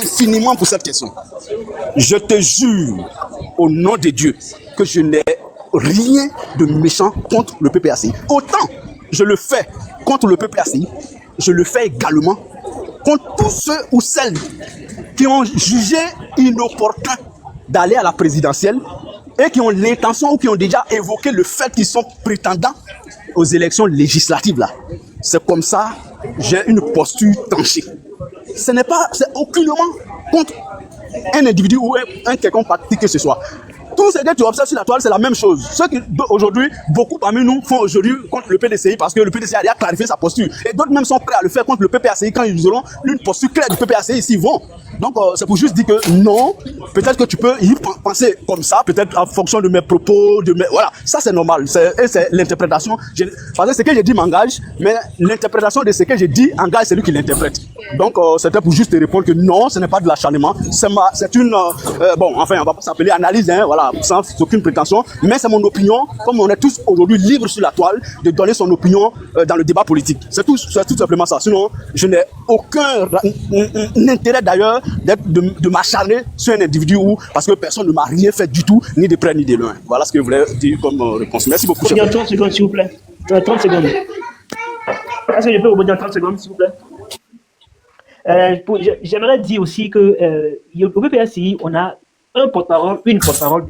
infiniment pour cette question. Je te jure, au nom de Dieu, que je n'ai rien de méchant contre le PPACI. Autant je le fais contre le PPACI, je le fais également contre tous ceux ou celles qui ont jugé inopportun d'aller à la présidentielle et qui ont l'intention ou qui ont déjà évoqué le fait qu'ils sont prétendants aux élections législatives là. C'est comme ça, j'ai une posture tranchée. Ce n'est pas, c'est aucunement contre un individu ou un quelconque parti que ce soit. Tout ce que tu observes sur la toile, c'est la même chose. Ce qui, aujourd'hui, beaucoup parmi nous font aujourd'hui contre le PDCI parce que le PDCI a déjà clarifié sa posture. Et d'autres même sont prêts à le faire contre le PPACI quand ils auront une posture claire du PPACI, ils vont. Donc, c'est pour juste dire que non, peut-être que tu peux y penser comme ça, peut-être en fonction de mes propos, voilà. Ça, c'est normal. Et c'est l'interprétation. Parce que ce que j'ai dit m'engage, mais l'interprétation de ce que j'ai dit engage celui qui l'interprète. Donc, c'était pour juste te répondre que non, ce n'est pas de l'acharnement. C'est une, bon, enfin, on va pas s'appeler analyse, hein, voilà, sans aucune prétention, mais c'est mon opinion, comme on est tous aujourd'hui libres sur la toile, de donner son opinion dans le débat politique. C'est tout simplement ça. Sinon, je n'ai aucun intérêt d'ailleurs de m'acharner sur un individu parce que personne ne m'a rien fait du tout, ni de près ni de loin. Voilà ce que je voulais dire comme réponse. Merci beaucoup. Il y a 30 secondes, s'il vous plaît. 30 secondes. Est-ce que je peux rebondir en 30 secondes, s'il vous plaît? J'aimerais dire aussi que au PPACI, on a un porte-parole, une porte-parole,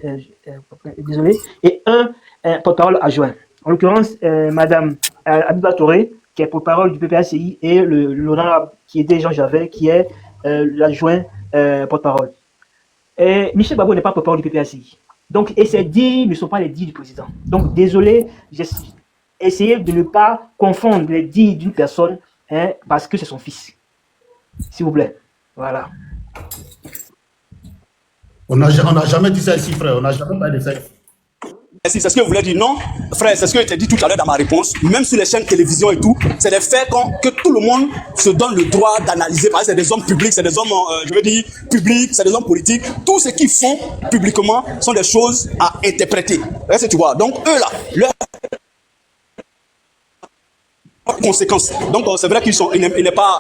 désolé, et un porte-parole adjoint. En l'occurrence, Madame Abiba Touré, qui est porte-parole du PPACI, et l'honorable qui était Jean Javet, qui est l'adjoint porte-parole. Michel Babo n'est pas porte-parole du PPACI. Donc, et ces dits ne sont pas les dits du président. Donc, désolé, j'ai essayé de ne pas confondre les dits d'une personne parce que c'est son fils. S'il vous plaît. Voilà. On n'a jamais dit ça ici, frère. On n'a jamais parlé de ça. C'est ce que je voulais dire. Non, frère, c'est ce que je t'ai dit tout à l'heure dans ma réponse. Même sur les chaînes de télévision et tout, c'est des faits que tout le monde se donne le droit d'analyser. Parce que c'est des hommes publics, c'est des hommes, je veux dire, publics, c'est des hommes politiques. Tout ce qu'ils font publiquement sont des choses à interpréter. Est-ce que tu vois? Donc, eux là, leur conséquences. Donc c'est vrai il n'est pas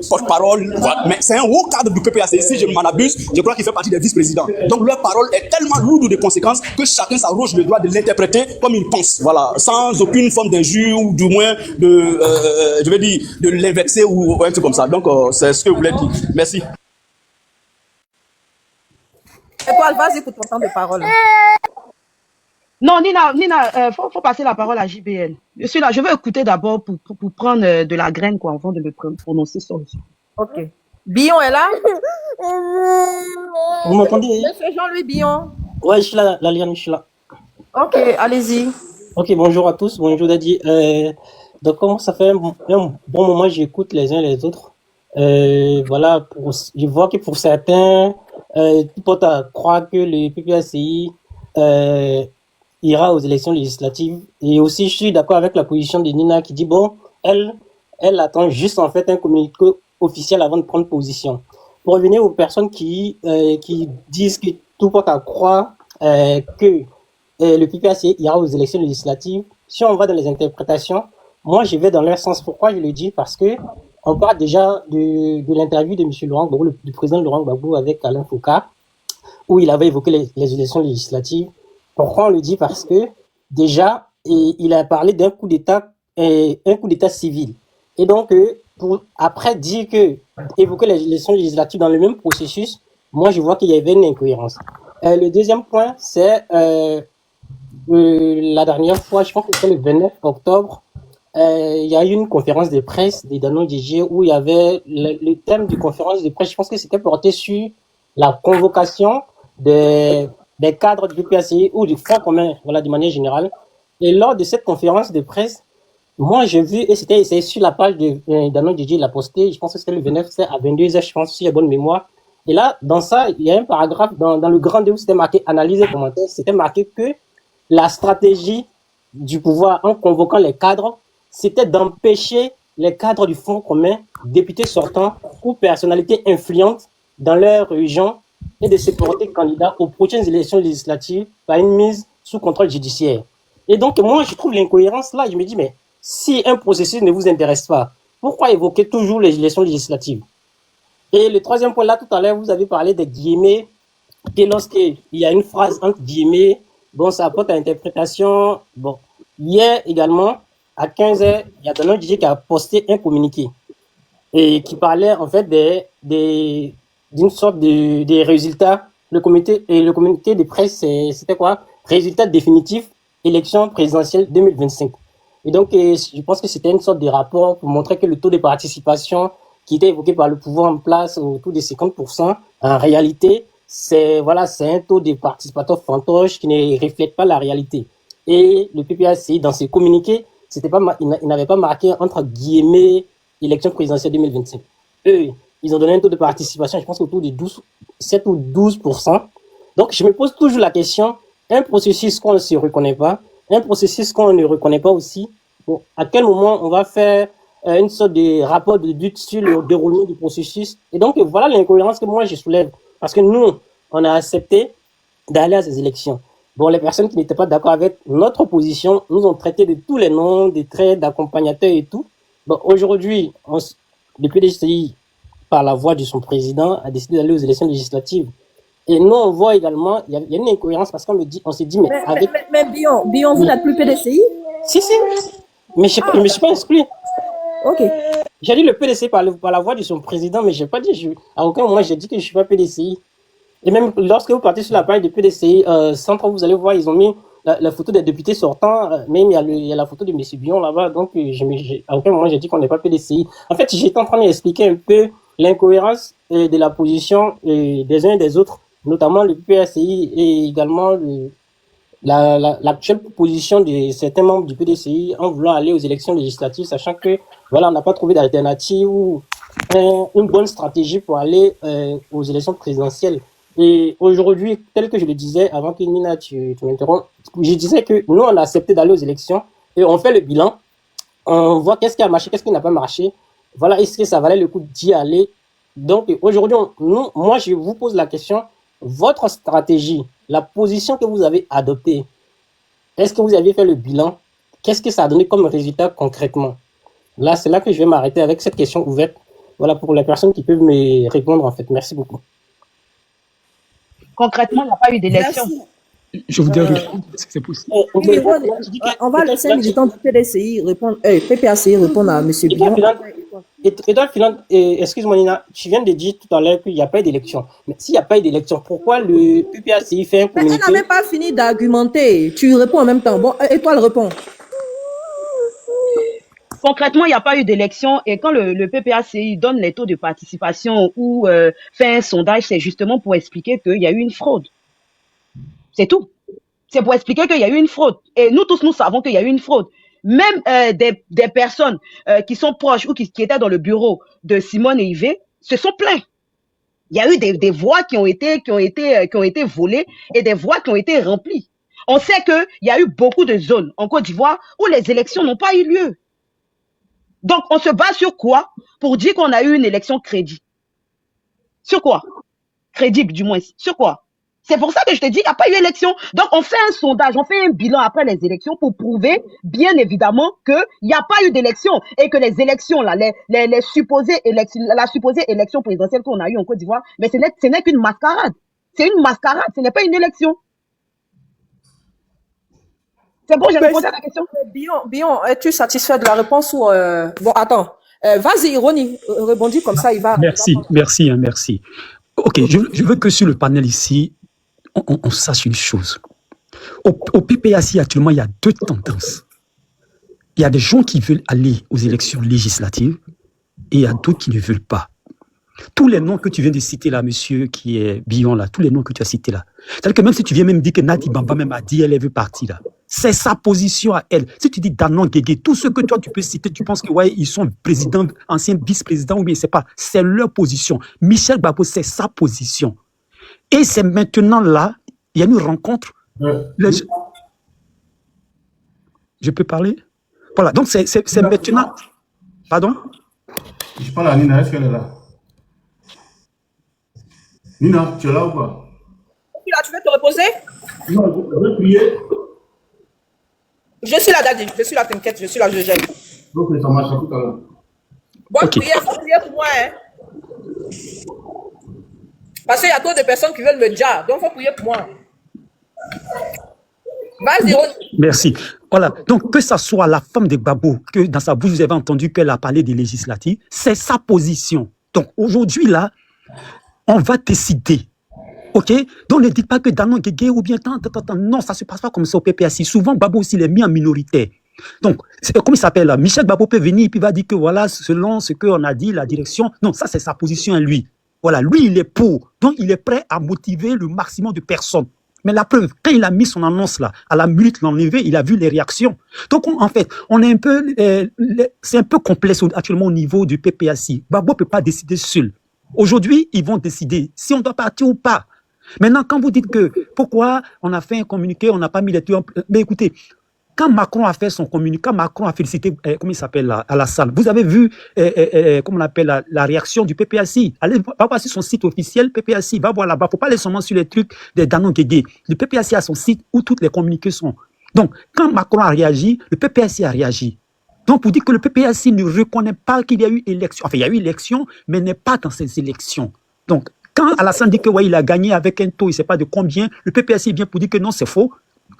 porte-parole, voilà. Mais c'est un haut cadre du PPACI. Si je ne m'en abuse, je crois qu'il fait partie des vice-présidents. Donc leur parole est tellement lourde de conséquences que chacun s'arroge le droit de l'interpréter comme il pense, voilà, sans aucune forme d'injure ou du moins je vais dire de l'invexer ou un truc comme ça. Donc c'est ce que je voulais dire. Merci. Et toi, vas-y pour ton temps de parole. Non, Nina, faut passer la parole à JBL. Je suis là, je veux écouter d'abord pour prendre de la graine, quoi, avant de me prononcer sur le sujet. Ok. Billon est là? Vous m'entendez? Monsieur Jean-Louis Billon. Ouais, je suis là, Laliane, je suis là. Ok, allez-y. Ok, bonjour à tous, bonjour Daddy. Donc, comme ça fait un bon moment, j'écoute les uns et les autres. Voilà, je vois que pour certains, tout porte à croire que le PPACI ira aux élections législatives. Et aussi, je suis d'accord avec la position de Nina qui dit, bon, elle attend juste en fait un communiqué officiel avant de prendre position. Pour revenir aux personnes qui disent que tout porte à croire que le PPACI ira aux élections législatives, si on va dans les interprétations, moi je vais dans leur sens. Pourquoi je le dis? Parce que on parle déjà de l'interview de M. Laurent Gbagbo, du président Laurent Gbagbo avec Alain Foucault, où il avait évoqué les élections législatives. Pourquoi on le dit? Parce que déjà, il a parlé d'un coup d'État civil. Et donc, pour après dire que évoquer les élections législatives dans le même processus, moi je vois qu'il y avait une incohérence. Le deuxième point, c'est la dernière fois, je pense que c'était le 29 octobre, il y a eu une conférence de presse des Danon DJ où il y avait le thème de conférence de presse, je pense que c'était porté sur la convocation des cadres du PPACI ou du Front commun, voilà, de manière générale. Et lors de cette conférence de presse, moi j'ai vu, et c'est sur la page de Danon DJ, il a posté, je pense que c'était le 29, c'était à 22h, je pense, si j'ai bonne mémoire. Et là, dans ça, il y a un paragraphe dans le grand D où c'était marqué analyse et commentaire, c'était marqué que la stratégie du pouvoir en convoquant les cadres, c'était d'empêcher les cadres du Front commun, députés sortants ou personnalités influentes dans leur région et de se porter candidat aux prochaines élections législatives par une mise sous contrôle judiciaire. Et donc, moi, je trouve l'incohérence là. Je me dis, mais si un processus ne vous intéresse pas, pourquoi évoquer toujours les élections législatives? Et le troisième point, là, tout à l'heure, vous avez parlé des guillemets, que lorsqu'il y a une phrase entre guillemets, bon, ça apporte à l'interprétation. Bon, hier également, à 15h, il y a Donald DJ qui a posté un communiqué et qui parlait en fait d'une sorte des résultats. Le communiqué de presse, c'était quoi? Résultats définitifs, élection présidentielle 2025. Et donc, je pense que c'était une sorte de rapport pour montrer que le taux de participation qui était évoqué par le pouvoir en place autour de 50%, en réalité, c'est un taux de participateurs fantoches qui ne reflète pas la réalité. Et le PPACI, dans ses communiqués, il n'avait pas marqué entre guillemets élection présidentielle 2025. Eux, ils ont donné un taux de participation, je pense autour de 7 ou 12%. Donc, je me pose toujours la question, un processus qu'on ne se reconnaît pas, un processus qu'on ne reconnaît pas aussi, bon, à quel moment on va faire une sorte de rapport de doute sur le déroulement du processus. Et donc, voilà l'incohérence que moi je soulève. Parce que nous, on a accepté d'aller à ces élections. Bon, les personnes qui n'étaient pas d'accord avec notre position nous ont traité de tous les noms, des traits d'accompagnateurs et tout. Bon, aujourd'hui, le PDCI, par la voix de son président, a décidé d'aller aux élections législatives. Et nous, on voit également, il y a une incohérence parce on s'est dit, mais avec... Mais Bion, vous n'êtes plus PDCI? Si. Mais je ne me suis pas inscrit. Ok. J'ai dit le PDCI par la voix de son président, mais j'ai pas dit, à aucun moment j'ai dit que je suis pas PDCI. Et même lorsque vous partez sur la page de PDCI Centre, vous allez voir, ils ont mis la photo des députés sortants, même il y a la photo de M. Bion là-bas, donc à aucun moment j'ai dit qu'on n'est pas PDCI. En fait, j'étais en train d'expliquer un peu l'incohérence de la position des uns et des autres, notamment le PPACI et également l'actuelle position de certains membres du PDCI en voulant aller aux élections législatives, sachant que voilà, on n'a pas trouvé d'alternative ou une bonne stratégie pour aller aux élections présidentielles. Et aujourd'hui, tel que je le disais avant que Nina tu m'interromps, je disais que nous on a accepté d'aller aux élections et on fait le bilan, on voit qu'est-ce qui a marché, qu'est-ce qui n'a pas marché. Voilà, est-ce que ça valait le coup d'y aller? Donc aujourd'hui, moi je vous pose la question, votre stratégie, la position que vous avez adoptée, est-ce que vous avez fait le bilan? Qu'est-ce que ça a donné comme résultat concrètement? Là, c'est là que je vais m'arrêter avec cette question ouverte. Voilà, pour les personnes qui peuvent me répondre en fait. Merci beaucoup. Concrètement, il n'y a pas eu d'élection. Je voudrais répondre, est-ce que c'est possible? On va laisser un militant du PDCI répondre, PPACI répondre à M. Bion. Excuse-moi Nina, tu viens de dire tout à l'heure qu'il n'y a pas eu d'élection. Mais s'il n'y a pas eu d'élection, pourquoi le PPACI fait un communiqué? Mais elle n'a même pas fini d'argumenter. Tu réponds en même temps. Bon, et toi, elle répond. Concrètement, il n'y a pas eu d'élection et quand le PPACI donne les taux de participation ou fait un sondage, c'est justement pour expliquer qu'il y a eu une fraude. C'est tout. C'est pour expliquer qu'il y a eu une fraude. Et nous tous, nous savons qu'il y a eu une fraude. Même des personnes qui sont proches ou qui étaient dans le bureau de Simone et Yves se sont plaints. Il y a eu des voix qui ont été volées et des voix qui ont été remplies. On sait qu'il y a eu beaucoup de zones en Côte d'Ivoire où les élections n'ont pas eu lieu. Donc, on se base sur quoi pour dire qu'on a eu une élection crédible? Sur quoi? Crédible, du moins. Sur quoi? C'est pour ça que je te dis qu'il n'y a pas eu élection. Donc, on fait un sondage, on fait un bilan après les élections pour prouver, bien évidemment, qu'il n'y a pas eu d'élection et que les élections, là, la supposée élection présidentielle qu'on a eue en Côte d'Ivoire, mais ce n'est qu'une mascarade. C'est une mascarade, ce n'est pas une élection. C'est bon, j'ai répondu à la question. Bion, es-tu satisfait de la réponse ou Bon, attends. Vas-y, Ronnie, rebondis comme ça, il va... Merci. Ok, je veux que sur le panel ici, on sache une chose. Au PPACI, actuellement, il y a deux tendances. Il y a des gens qui veulent aller aux élections législatives et il y a d'autres qui ne veulent pas. Tous les noms que tu viens de citer là, monsieur qui est Bion là, tous les noms que tu as cités là. C'est-à-dire que même si tu viens même dire que Nadi Bamba même a dit elle veut partir là, c'est sa position à elle. Si tu dis Danon Guégué, tout ce que toi tu peux citer, tu penses que ouais, ils sont présidents, anciens vice-présidents ou bien c'est pas, c'est leur position. Michel Gbagbo, c'est sa position. Et c'est maintenant là, il y a une rencontre. Je peux parler? Voilà, donc c'est maintenant. Pardon? Je parle à Nina, est-ce qu'elle est là? Nina, tu es là ou pas? Tu veux te reposer? Non, je veux prier. Je suis là, Daddy. Je suis là, t'inquiète. Je suis là, je gêne. Donc, ça marche tout à l'heure. Bonne prière, faut prier pour moi, hein. Parce qu'il y a trop de personnes qui veulent me dire. Donc, il faut prier pour moi. Vas-y, Merci. Voilà. Donc, que ça soit la femme de Gbagbo, que dans sa bouche, vous avez entendu qu'elle a parlé des législatives, c'est sa position. Donc, aujourd'hui, là, on va décider. OK? Donc, ne dites pas que Danon Guégué ou bien tant. Non, ça ne se passe pas comme ça au PPACI. Souvent, Gbagbo aussi, il est mis en minorité. Donc, comment il s'appelle là? Michel Gbagbo peut venir et puis va dire que voilà, selon ce qu'on a dit, la direction. Non, ça, c'est sa position à lui. Voilà, lui, il est pour. Donc, il est prêt à motiver le maximum de personnes. Mais la preuve, quand il a mis son annonce là, à la minute l'enlever, il a vu les réactions. Donc, en fait, on est un peu, c'est un peu complexe actuellement au niveau du PPACI. Gbagbo ne peut pas décider seul. Aujourd'hui, ils vont décider si on doit partir ou pas. Maintenant, quand vous dites que pourquoi on a fait un communiqué, on n'a pas mis les trucs, mais écoutez, quand Macron a fait son communiqué, quand Macron a félicité, comment il s'appelle là, à la salle, vous avez vu, comment on appelle la réaction du PPACI. Allez, va voir sur son site officiel, PPACI, va voir là-bas. Il ne faut pas aller seulement sur les trucs des Danon Guégué. Le PPACI a son site où toutes les communiqués sont. Donc, quand Macron a réagi, le PPACI a réagi. Donc, pour dire que le PPACI ne reconnaît pas qu'il y a eu élection, enfin, il y a eu élection, mais n'est pas dans ces élections. Donc, quand Alassane dit que ouais, il a gagné avec un taux, il ne sait pas de combien, le PPACI vient pour dire que non, c'est faux.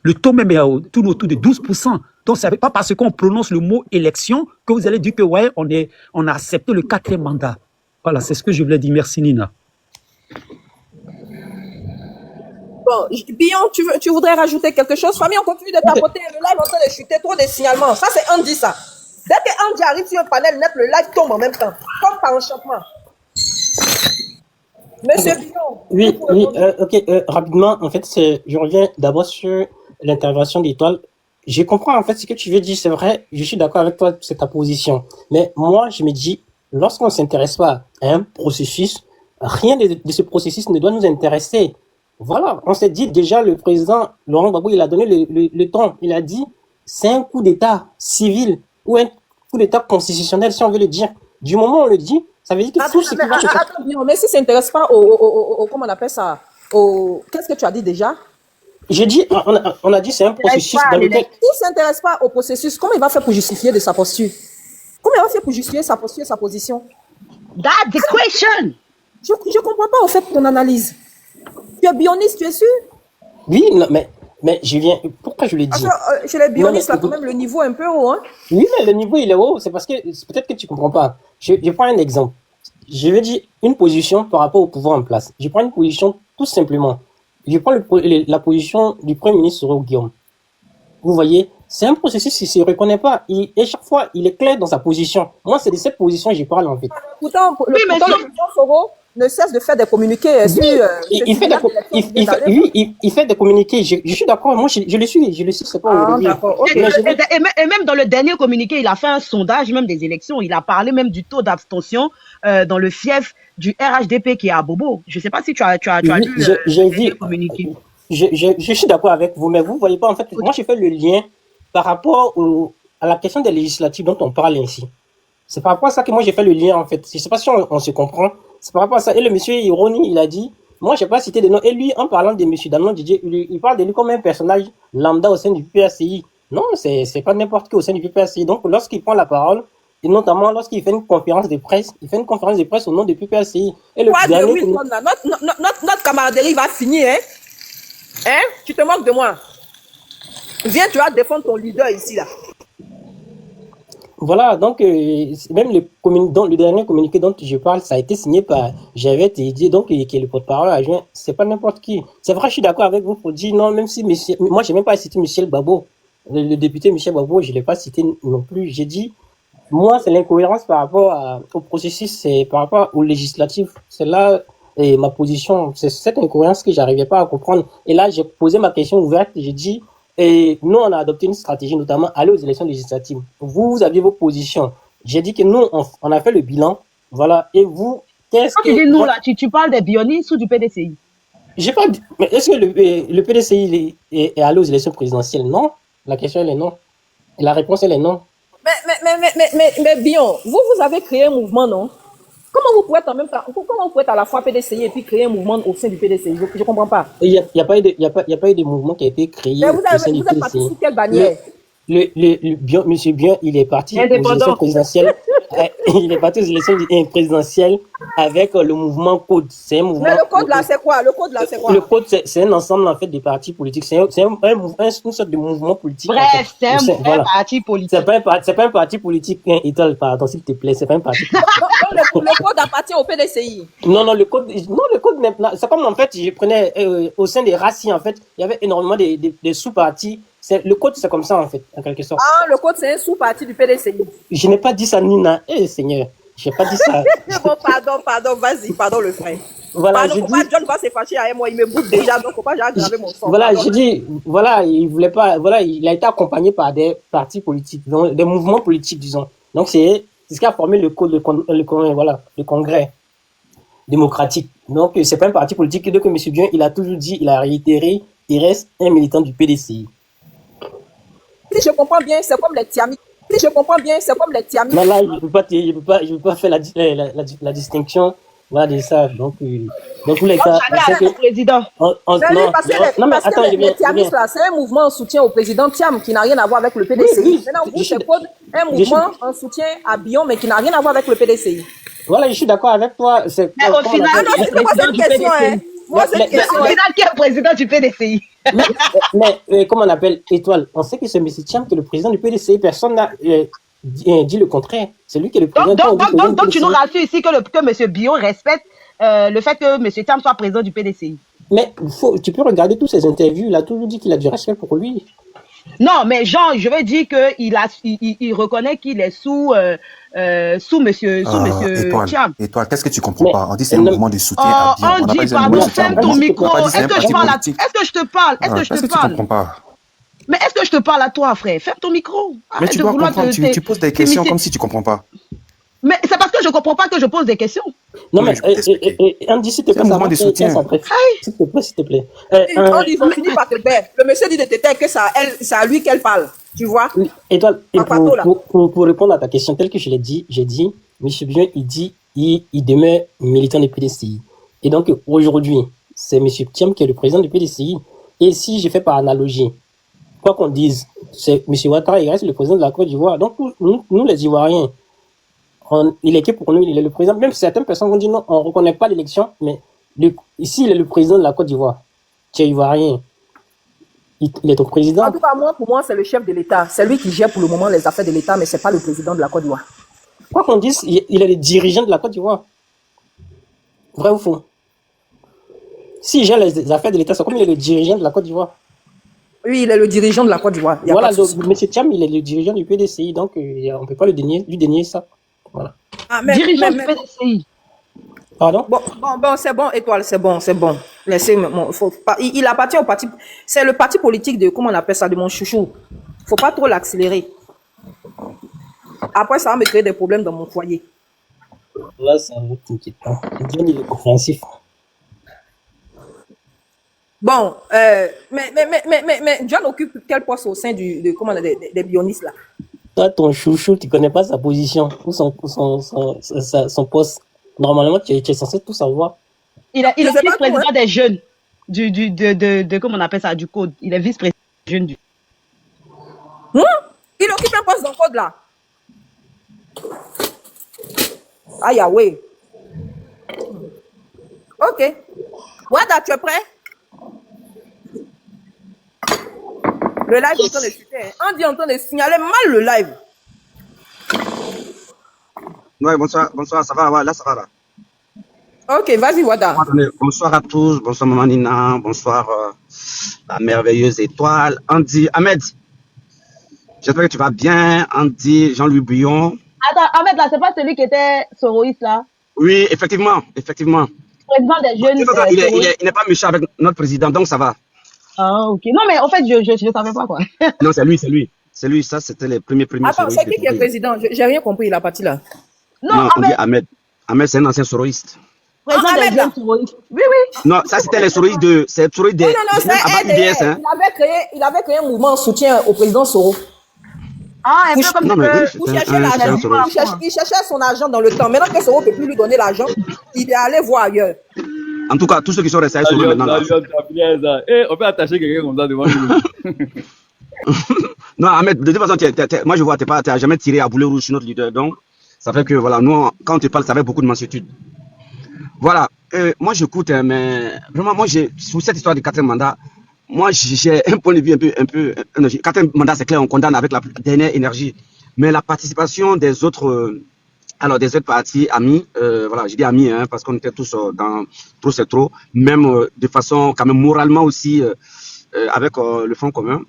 Le taux même est autour de 12%. Donc, ce n'est pas parce qu'on prononce le mot élection que vous allez dire que ouais, on a accepté le 4e mandat. Voilà, c'est ce que je voulais dire. Merci, Nina. Bon, Billon, tu voudrais rajouter quelque chose? Famille, on continue de tapoter. Le live est en train de chuter, trop de signalements. Ça, c'est Andy, ça. Dès que Andy arrive sur un panel net, le live tombe en même temps. Comme par enchantement. Monsieur Billon. Oui, ok, rapidement, en fait, je reviens d'abord sur l'intervention d'Étoile. Je comprends, en fait, ce que tu veux dire, c'est vrai, je suis d'accord avec toi, c'est ta position. Mais moi, je me dis, lorsqu'on ne s'intéresse pas à un processus, rien de ce processus ne doit nous intéresser. Voilà, on s'est dit déjà, le président Laurent Gbagbo, il a donné le ton. Il a dit, c'est un coup d'État civil ou un coup d'État constitutionnel, si on veut le dire. Du moment où on le dit, ça veut dire que tout ce qui va se faire. Mais si ça n'intéresse pas comment on appelle ça, qu'est-ce que tu as dit déjà? J'ai dit, on a dit c'est un processus dans lequel... S'il ne s'intéresse pas au processus, comment il va faire pour justifier de sa posture? Comment il va faire pour justifier sa posture, sa position? That's the question. Je ne comprends pas au fait ton analyse. Tu es bioniste, tu es sûr? Oui, non, mais je viens... Pourquoi je l'ai dit? Chez les bionistes, là, quand même, le niveau est un peu haut. Hein? Oui, mais le niveau, il est haut. C'est parce que... Peut-être que tu ne comprends pas. Je prends un exemple. Je vais dire une position par rapport au pouvoir en place. Je prends une position tout simplement. Je prends la position du Premier ministre Guillaume. Vous voyez, c'est un processus qui ne se reconnaît pas. Et chaque fois, il est clair dans sa position. Moi, c'est de cette position que je parle en fait. Pourtant, le président Soro ne cesse de faire des communiqués sur... Il fait des communiqués. Je suis d'accord. Moi, je le suis, c'est pas d'accord. Okay. Et même dans le dernier communiqué, il a fait un sondage même des élections. Il a parlé même du taux d'abstention dans le fief du RHDP qui est à Bobo. Je ne sais pas si tu as lu le communiqué. Je suis d'accord avec vous, mais vous ne voyez pas, en fait, moi, j'ai fait le lien par rapport à la question des législatives dont on parle ici. C'est par rapport à ça que moi, j'ai fait le lien, en fait. Je ne sais pas si on se comprend. C'est par rapport à ça. Et le monsieur Ironi, il a dit, moi, je n'ai pas cité de nom. Et lui, en parlant de monsieur Danon Didier, il parle de lui comme un personnage lambda au sein du PPACI. Non, c'est pas n'importe qui au sein du PPACI. Donc, lorsqu'il prend la parole, et notamment lorsqu'il fait une conférence de presse, il fait une conférence de presse au nom du PPACI. Et notre camaraderie va finir, hein? Hein? Tu te moques de moi. Viens, tu vas défendre ton leader ici, là. Voilà, donc, même le dernier communiqué dont je parle, ça a été signé par Javet Didier, donc, qui est le porte-parole adjoint. C'est pas n'importe qui. C'est vrai, je suis d'accord avec vous pour dire non, même si moi, j'ai même pas cité Michel Gbagbo. Le député Michel Gbagbo, je l'ai pas cité non plus. J'ai dit, moi, c'est l'incohérence par rapport au processus, c'est par rapport aux législatives. C'est là, ma position, c'est cette incohérence que j'arrivais pas à comprendre. Et là, j'ai posé ma question ouverte, j'ai dit, et nous, on a adopté une stratégie, notamment aller aux élections législatives. Vous aviez vos positions. J'ai dit que nous, on a fait le bilan. Voilà. Et vous, qu'est-ce que... Quand tu dis nous, là, tu parles des bionistes ou du PDCI? J'ai pas dit... Mais est-ce que le PDCI est allé aux élections présidentielles? Non. La question, elle est non. Et la réponse, elle est non. Mais Bion, vous avez créé un mouvement, non? Comment vous pouvez être en même temps, comment vous pouvez être à la fois PDCI et puis créer un mouvement au sein du PDCI? Je ne comprends pas. Il n'y a pas eu de mouvement qui a été créé mais au sein du PDCI. Vous êtes parti sous quelle bannière? Monsieur Bion, il est parti aux élections présidentielles il est parti aux élections présidentielles avec le mouvement Code. C'est un mouvement. Mais le code là, c'est quoi? Le code là, c'est quoi? Le Code, c'est un ensemble en fait de partis politiques. C'est une sorte de mouvement politique. En fait. Bref, c'est un Voilà. parti politique. C'est pas un parti politique. Étoile, pardon, s'il te plaît, c'est pas un parti politique. Le code appartient au PDCI. Non, le Code n'est pas. C'est comme en fait, je prenais au sein des racistes, en fait, il y avait énormément de sous-partis. Le Code, c'est comme ça en fait, en quelque sorte. Ah, le code, c'est un sous-parti du PDCI. Je n'ai pas dit ça, Nina. Seigneur, je n'ai pas dit ça. Bon, pardon, vas-y, pardon le frère. Voilà, Pardon, j'ai faut pas dit. John va se fâcher avec moi, il me boude déjà, donc faut pas j'ai aggravé mon sang. Voilà, Pardon. j'ai dit, voilà, il voulait pas, voilà, il a été accompagné par des partis politiques, donc des mouvements politiques, disons. Donc c'est ce qui a formé le congrès démocratique. Donc c'est pas un parti politique. Donc M. Bion, il a toujours dit, il a réitéré, il reste un militant du PDCI. Si je comprends bien, c'est comme les Tiamis. Si je comprends bien, c'est comme les Tiamis. Non, là, je peux pas faire la distinction, voilà, de ça. Donc tous les cas, Chacun c'est a son président. non, Parce que je les Tiamis, là, c'est un mouvement en soutien au président Thiam qui n'a rien à voir avec le PDCI. Oui, Maintenant, vous, je suis c'est Code, un mouvement en soutien à Bion, mais qui n'a rien à voir avec le PDCI. voilà, je suis d'accord avec toi. C'est Mais au final, Ah non, c'est moi, c'est une question, hein. Moi, c'est une Mais- Mais question. au final, qui est le président du PDCI? mais comment on appelle Étoile? On sait que c'est M. Thiam qui est le président du PDCI. Personne n'a dit le contraire. C'est lui qui est le président. Donc, tu nous rassures ici que M. Bion respecte le fait que M. Thiam soit président du PDCI. Mais tu peux regarder toutes ses interviews. Il a toujours dit qu'il a du respect pour lui. Non, mais Jean, je veux dire qu'il reconnaît qu'il est sous monsieur Étoile, Thiam. Étoile, qu'est-ce que tu comprends Mais- pas? On dit c'est un mouvement de soutien Oh, à Bion. on n'a pas dit, dit un pardon, mouvement de soutien à ferme Bion. ton On micro. n'a pas dit c'est Est-ce un que je parti parle politique. Est-ce que je te parle? Est-ce que je Qu'est-ce te que tu parle? comprends pas? Mais est-ce que je te parle à toi, frère? Ferme ton micro. Mais Arrête tu de dois vouloir comprendre. Tu poses des questions comme si tu comprends pas. Mais c'est parce que je comprends pas que je pose des questions. Non, Oui, mais je peux t'expliquer. Andy, s'il te C'est un plaît, mouvement de soutien. S'il te plaît. Ils vont finir par te taire. Le monsieur dit de te taire que c'est à lui qu'elle parle. Tu vois? Étoile, et Un bateau, là. pour répondre à ta question, telle que je l'ai dit, j'ai dit, M. Bion, il demeure militant du PDCI. Et donc, aujourd'hui, c'est M. Thiam qui est le président du PDCI. Et si je fais par analogie, quoi qu'on dise, c'est M. Ouattara, il reste le président de la Côte d'Ivoire. Donc, nous les Ivoiriens, il est qui pour nous, il est le président. Même certaines personnes vont dire non, on ne reconnaît pas l'élection, mais ici, il est le président de la Côte d'Ivoire. Tu es Ivoirien. Il est ton président. En tout cas, pour moi, c'est le chef de l'État. C'est lui qui gère pour le moment les affaires de l'État, mais c'est pas le président de la Côte d'Ivoire. Quoi qu'on dise, il est le dirigeant de la Côte d'Ivoire. Vrai ou faux? S'il gère les affaires de l'État, c'est comme il est le dirigeant de la Côte d'Ivoire. Oui, il est le dirigeant de la Côte d'Ivoire. Il y a Voilà, pas de donc souci. M. Thiam, il est le dirigeant du PDCI, donc on ne peut pas lui dénier ça. Voilà. Ah, Dirigeant du PDCI. Pardon? Bon, c'est bon, Étoile, c'est bon. Laissez, faut pas, il appartient au parti, c'est le parti politique de, comment on appelle ça, de mon chouchou. Faut pas trop l'accélérer. Après, ça va me créer des problèmes dans mon foyer. Là, ça ne t'inquiète pas. John, il est compréhensif. Bon, mais John occupe quel poste au sein des bionistes là? Toi, ton chouchou, tu ne connais pas sa position ou son poste. Normalement, tu es censé tout savoir. Il est Je sais pas vice-président trop, hein. des jeunes de comment on appelle ça, du code. Il est vice-président des jeunes du. Il occupe un poste dans le code là. Aïe, ah ouais. Ok. Wada, tu es prêt? Le live est en train de chuter. Hein. Andy est en train de signaler mal le live. Ouais, bonsoir, ça va, ouais, là, ça va, là. Ok, vas-y, Wada. Bonsoir à tous, bonsoir Maman Nina, bonsoir la merveilleuse Étoile, Andy, Ahmed, j'espère que tu vas bien, Andy, Jean-Louis Bouillon. Attends, Ahmed, là, c'est pas celui qui était soroïste, là? Oui, effectivement. Président des jeunes. Il n'est pas méchant avec notre président, donc ça va. Ah, ok. Non, mais en fait, je savais pas, quoi. Non, c'est lui, ça, c'était les premiers Attends, soroïstes c'est qui est du président? J'ai rien compris, la partie là. Non, on dit Ahmed. Ahmed, c'est un ancien soroïste. Président Ah, des Ahmed, là. jeunes soroïstes. Oui, oui. Non, ça, c'était les soroïstes c'est les soroïstes Non, des, non, même avant c'est UDS, hein. il avait créé un mouvement en soutien au président Soro. Ah, un peu comme Non, mais oui, Il c'était cherchait un l'argent. soroïste. Il cherchait son argent dans le temps. Maintenant que Soro ne peut plus lui donner l'argent, il est allé voir ailleurs. En tout cas, tous ceux qui sont restés à Soro maintenant, là. On peut attacher quelqu'un comme ça devant nous. Non, Ahmed, de toute façon, moi je vois, tu n'as jamais tiré à boulet rouge sur notre leader. Donc, Ça fait que, voilà, nous, quand on te parle, ça avec beaucoup de mansuétude. Voilà. Moi, j'écoute, mais vraiment, moi, sur cette histoire du 4e mandat, moi, j'ai un point de vue un peu 4e mandat, c'est clair, on condamne avec la dernière énergie. Mais la participation des autres, des autres partis amis, voilà, j'ai dit amis, hein, parce qu'on était tous dans Trop c'est trop, même de façon, quand même, moralement aussi, avec le Front commun.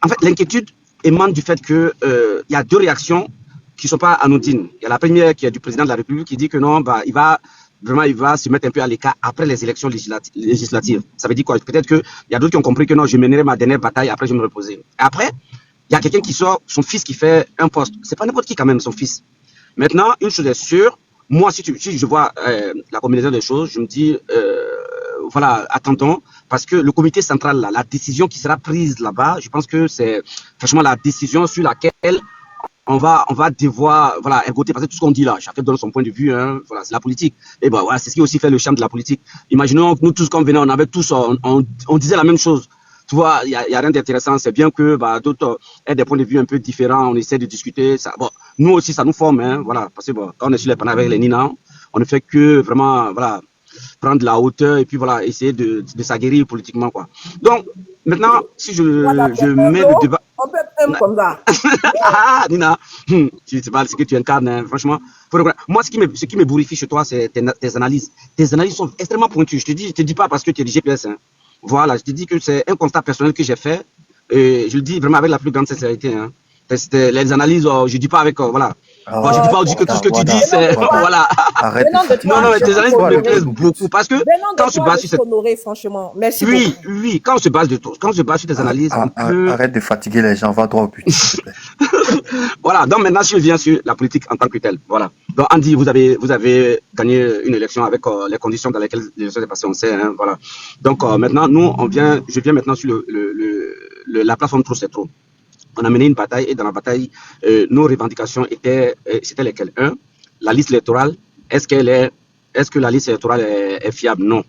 En fait, l'inquiétude émane du fait que il y a deux réactions qui ne sont pas anodines. Il y a la première qui est du président de la République qui dit que non, bah, il va se mettre un peu à l'écart après les élections législatives. Ça veut dire quoi? Peut-être qu'il y a d'autres qui ont compris que non, je mènerai ma dernière bataille, après je vais me reposer. Et après, il y a quelqu'un qui sort, son fils qui fait un poste. C'est pas n'importe qui quand même, son fils. Maintenant, une chose est sûre, moi, si je vois la combinaison des choses, je me dis, voilà, attendons, parce que le comité central, là, la décision qui sera prise là-bas, je pense que c'est franchement la décision sur laquelle on va devoir, voilà, écouter, parce que tout ce qu'on dit là, chacun donne son point de vue, hein, voilà, c'est la politique. Et ben voilà, c'est ce qui aussi fait le charme de la politique. Imaginons que nous tous, quand on venait, on avait tous, on disait la même chose. Tu vois, il y a rien d'intéressant. C'est bien que bah, d'autres aient des points de vue un peu différents. On essaie de discuter. Ça, bon, nous aussi, ça nous forme, hein, voilà. Parce que bon, quand on est sur les panneaux avec les Nina, on ne fait que vraiment, voilà, prendre de la hauteur et puis voilà, essayer de s'aguerrir politiquement, quoi. Donc, maintenant, si je mets le débat. On peut être comme ça. Ah, Nina, tu sais pas ce que tu incarnes, hein, franchement. Moi, ce qui me bourrifie chez toi, c'est tes analyses. Tes analyses sont extrêmement pointues. Je te dis pas parce que tu es du GPS, hein. Voilà, je te dis que c'est un constat personnel que j'ai fait. Et je le dis vraiment avec la plus grande sincérité, hein. Les analyses, je dis pas avec, voilà. Bon, je ne peux pas dire que tout ce que tu dis, c'est, voilà. Arrête. Non, mais tes analyses me plaisent beaucoup parce que quand on se base sur cette... honoré, franchement. Merci oui, quand on se base sur tes analyses, arrête de fatiguer les gens, va droit au but. Voilà, donc maintenant, si je viens sur la politique en tant que telle, voilà. Donc, Andy, vous avez gagné une élection avec les conditions dans lesquelles l'élection est passée, on sait, hein, voilà. Donc, maintenant, je viens maintenant sur la plateforme Trop c'est trop. On a mené une bataille et dans la bataille, nos revendications c'était lesquelles? La liste électorale, est-ce que la liste électorale est fiable? Non.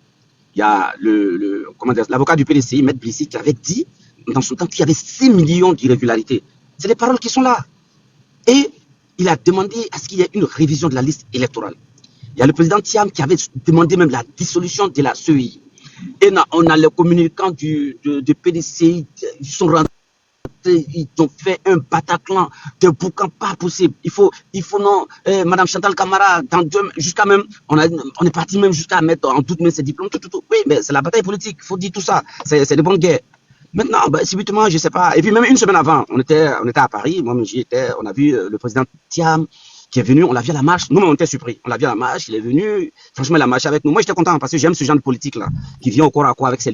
Il y a l'avocat du PDCI, Maître Blissi, qui avait dit dans son temps qu'il y avait 6 millions d'irrégularités. C'est les paroles qui sont là. Et il a demandé à ce qu'il y ait une révision de la liste électorale. Il y a le président Thiam qui avait demandé même la dissolution de la CEI. Et on a les communicants du PDCI, ils sont rentrés. Ils ont fait un Bataclan de boucan pas possible. Il faut non, Madame Chantal Camara, jusqu'à même, on est parti même jusqu'à mettre en doute même ses diplômes, tout. Oui, mais c'est la bataille politique, il faut dire tout ça. C'est des bonnes guerres. Maintenant, subitement, je sais pas. Et puis même une semaine avant, on était à Paris, moi-même j'y étais, on a vu le président Thiam qui est venu, on l'a vu à la marche. Nous, on était surpris. On l'a vu à la marche, il est venu. Franchement, il a marché avec nous. Moi, j'étais content parce que j'aime ce genre de politique-là, qui vient au corps à corps avec ses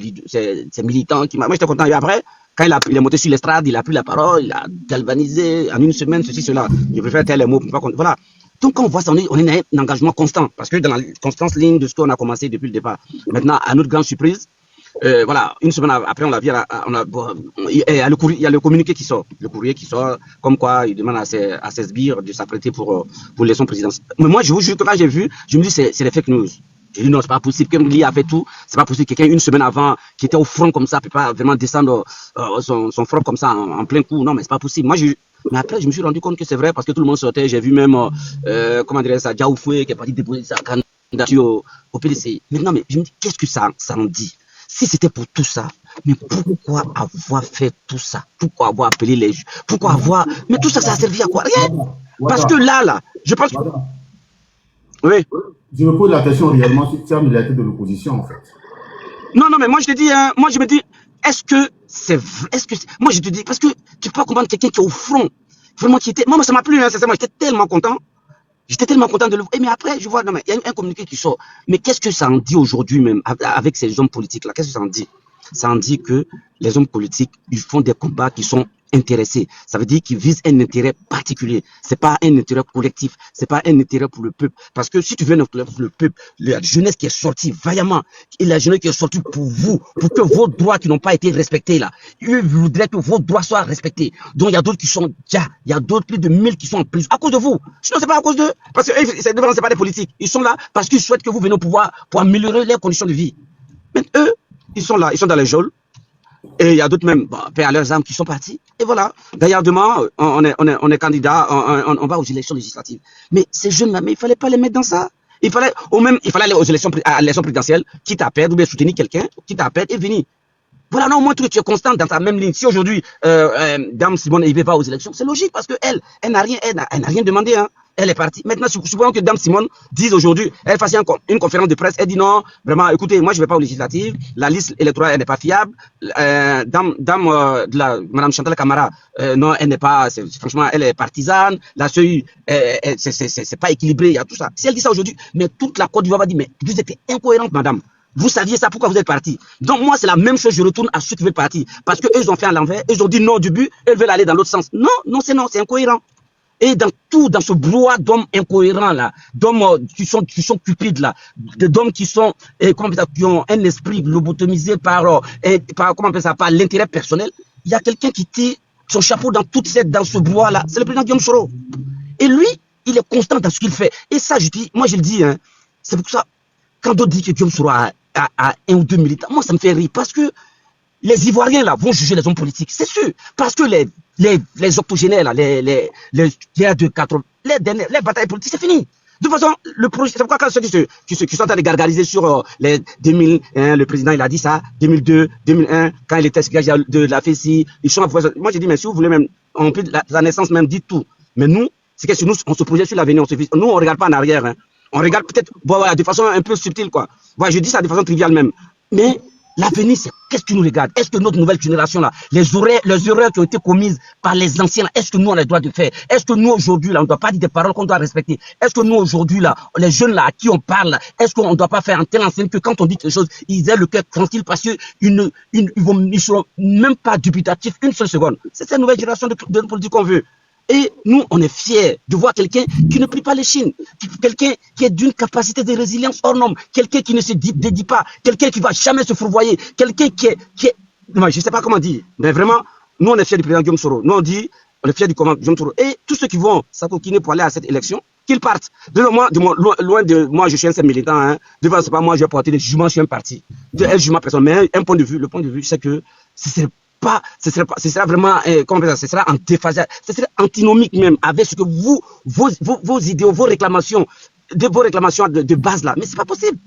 militants. Moi, j'étais content. Et après, quand il est monté sur l'estrade, il a pris la parole, il a galvanisé en une semaine, ceci, cela. Je préfère taire les mots. Voilà. Donc, quand on voit ça, on est un engagement constant. Parce que dans la constance ligne de ce qu'on a commencé depuis le départ. Maintenant, à notre grande surprise, voilà, une semaine après, on l'a vu, il y a le communiqué qui sort. Le courrier qui sort, comme quoi il demande à ses sbires de s'apprêter pour l'élection présidentielle. Mais moi, je vous jure que quand j'ai vu, je me dis, c'est des fake news. J'ai dit non, c'est pas possible. Comme lui a fait tout, c'est pas possible. Quelqu'un une semaine avant, qui était au front comme ça, peut pas vraiment descendre son front comme ça en plein coup. Non, mais c'est pas possible. Mais après, je me suis rendu compte que c'est vrai parce que tout le monde sortait. J'ai vu même, comment dirais-je ça, Diaoufoué qui est parti déposer sa candidature au PDCI. Maintenant, mais je me dis, qu'est-ce que ça en dit? Si c'était pour tout ça, mais pourquoi avoir fait tout ça? Pourquoi avoir appelé les juges? Pourquoi avoir... Mais tout ça, ça a servi à quoi? Rien. Parce que là, je pense que... Oui. Je me pose la question réellement si Thiam il a été de l'opposition, en fait. Non, mais moi, je te dis, hein, moi, je me dis, est-ce que c'est vrai? Moi, je te dis, parce que tu peux pas comprendre quelqu'un qui est au front. Vraiment, qui était... Moi, ça m'a plu, hein, sincèrement, j'étais tellement content. J'étais tellement content de le voir. Mais après, je vois, non, mais il y a un communiqué qui sort. Mais qu'est-ce que ça en dit aujourd'hui même avec ces hommes politiques-là? Qu'est-ce que ça en dit? Ça en dit que les hommes politiques, ils font des combats qui sont intéressés. Ça veut dire qu'ils visent un intérêt particulier. C'est pas un intérêt collectif. C'est pas un intérêt pour le peuple. Parce que si tu veux pour le peuple, la jeunesse qui est sortie vaillamment, et la jeunesse qui est sortie pour vous, pour que vos droits qui n'ont pas été respectés là, eux voudraient que vos droits soient respectés. Donc il y a d'autres qui sont déjà, il y a d'autres plus de 1000 qui sont en prison à cause de vous. Sinon c'est pas à cause d'eux. Parce que c'est pas des politiques. Ils sont là parce qu'ils souhaitent que vous veniez au pouvoir pour améliorer leurs conditions de vie. Mais eux, ils sont là, ils sont dans les geôles. Et il y a d'autres même, bon, paix à leurs âmes, qui sont partis. Et voilà. D'ailleurs, demain, on est candidat, on va aux élections législatives. Mais ces jeunes-là, mais il fallait pas les mettre dans ça. Il fallait aller aux élections, à l'élection présidentielle, quitte à perdre ou bien soutenir quelqu'un, quitte à perdre et venir. Voilà, non, au moins, tu es constant dans ta même ligne. Si aujourd'hui, Dame Simone ne va aux élections, c'est logique parce qu'elle, elle n'a rien demandé, hein. Elle est partie. Maintenant, supposons que Dame Simone dise aujourd'hui, elle fasse une conférence de presse, elle dit non, vraiment, écoutez, moi, je ne vais pas aux législatives, la liste électorale, elle n'est pas fiable. Madame Chantal Camara, non, elle n'est pas, franchement, elle est partisane, la CEU, c'est pas équilibré, il y a tout ça. Si elle dit ça aujourd'hui, mais toute la Côte d'Ivoire va dire, mais vous êtes incohérente, madame. Vous saviez ça, pourquoi vous êtes parti? Donc moi, c'est la même chose, je retourne à ceux qui veulent partir. Parce qu'eux, ils ont fait à l'envers, ils ont dit non du but, eux veulent aller dans l'autre sens. Non, c'est incohérent. Et dans ce brouhaha d'hommes incohérents là, d'hommes qui sont cupides là, d'hommes qui sont, qui ont un esprit lobotomisé par l'intérêt personnel, il y a quelqu'un qui tire son chapeau dans ce brouhaha là, c'est le président Guillaume Soro. Et lui, il est constant dans ce qu'il fait. Et ça, je le dis, hein, c'est pour ça, quand d'autres disent que Guillaume Soro a un ou deux militants, moi ça me fait rire parce que les Ivoiriens là vont juger les hommes politiques, c'est sûr, parce que les octogénaires là, les guerres de 80, les batailles politiques, c'est fini. De toute façon, le projet, c'est pourquoi quand ceux qui sont en train de gargariser sur les 2001, le président il a dit ça, 2002, 2001, quand il était secrétaire de la FECI, ils sont. Moi j'ai dit mais si vous voulez même, on peut la naissance même dit tout, mais nous, c'est que nous on se projette sur l'avenir, nous on regarde pas en arrière, hein. On regarde peut-être, voilà, de façon un peu subtile, quoi. Voilà, je dis ça de façon triviale même. Mais l'avenir, c'est qu'est-ce qui nous regarde? Est-ce que notre nouvelle génération, là, les erreurs qui ont été commises par les anciens, là, est-ce que nous, on a le droit de faire? Est-ce que nous, aujourd'hui, là, on ne doit pas dire des paroles qu'on doit respecter? Est-ce que nous, aujourd'hui, là, les jeunes, là, à qui on parle, est-ce qu'on ne doit pas faire en telle enseigne que quand on dit quelque chose, ils aient le cœur tranquille parce qu'ils ne seront même pas dubitatifs une seule seconde? C'est cette nouvelle génération de politique qu'on veut. Et nous, on est fiers de voir quelqu'un qui ne plie pas les chines, quelqu'un qui est d'une capacité de résilience hors norme, quelqu'un qui ne se dédie pas, quelqu'un qui ne va jamais se fourvoyer, quelqu'un qui est... Non, je ne sais pas comment dire, mais vraiment, nous, on est fiers du président Guillaume Soro. Nous, on dit, on est fiers du commandant Guillaume Soro. Et tous ceux qui vont s'acoquiner pour aller à cette élection, qu'ils partent. Loin de moi, je suis un militant. Hein. Devant, c'est pas moi, je vais porter des jugements sur un parti. Un jugement personnel. Mais un point de vue, le point de vue, c'est que ce sera vraiment, ce sera en déphasage, ce sera antinomique même avec ce que vos idéaux, vos réclamations de base là. Mais c'est pas possible.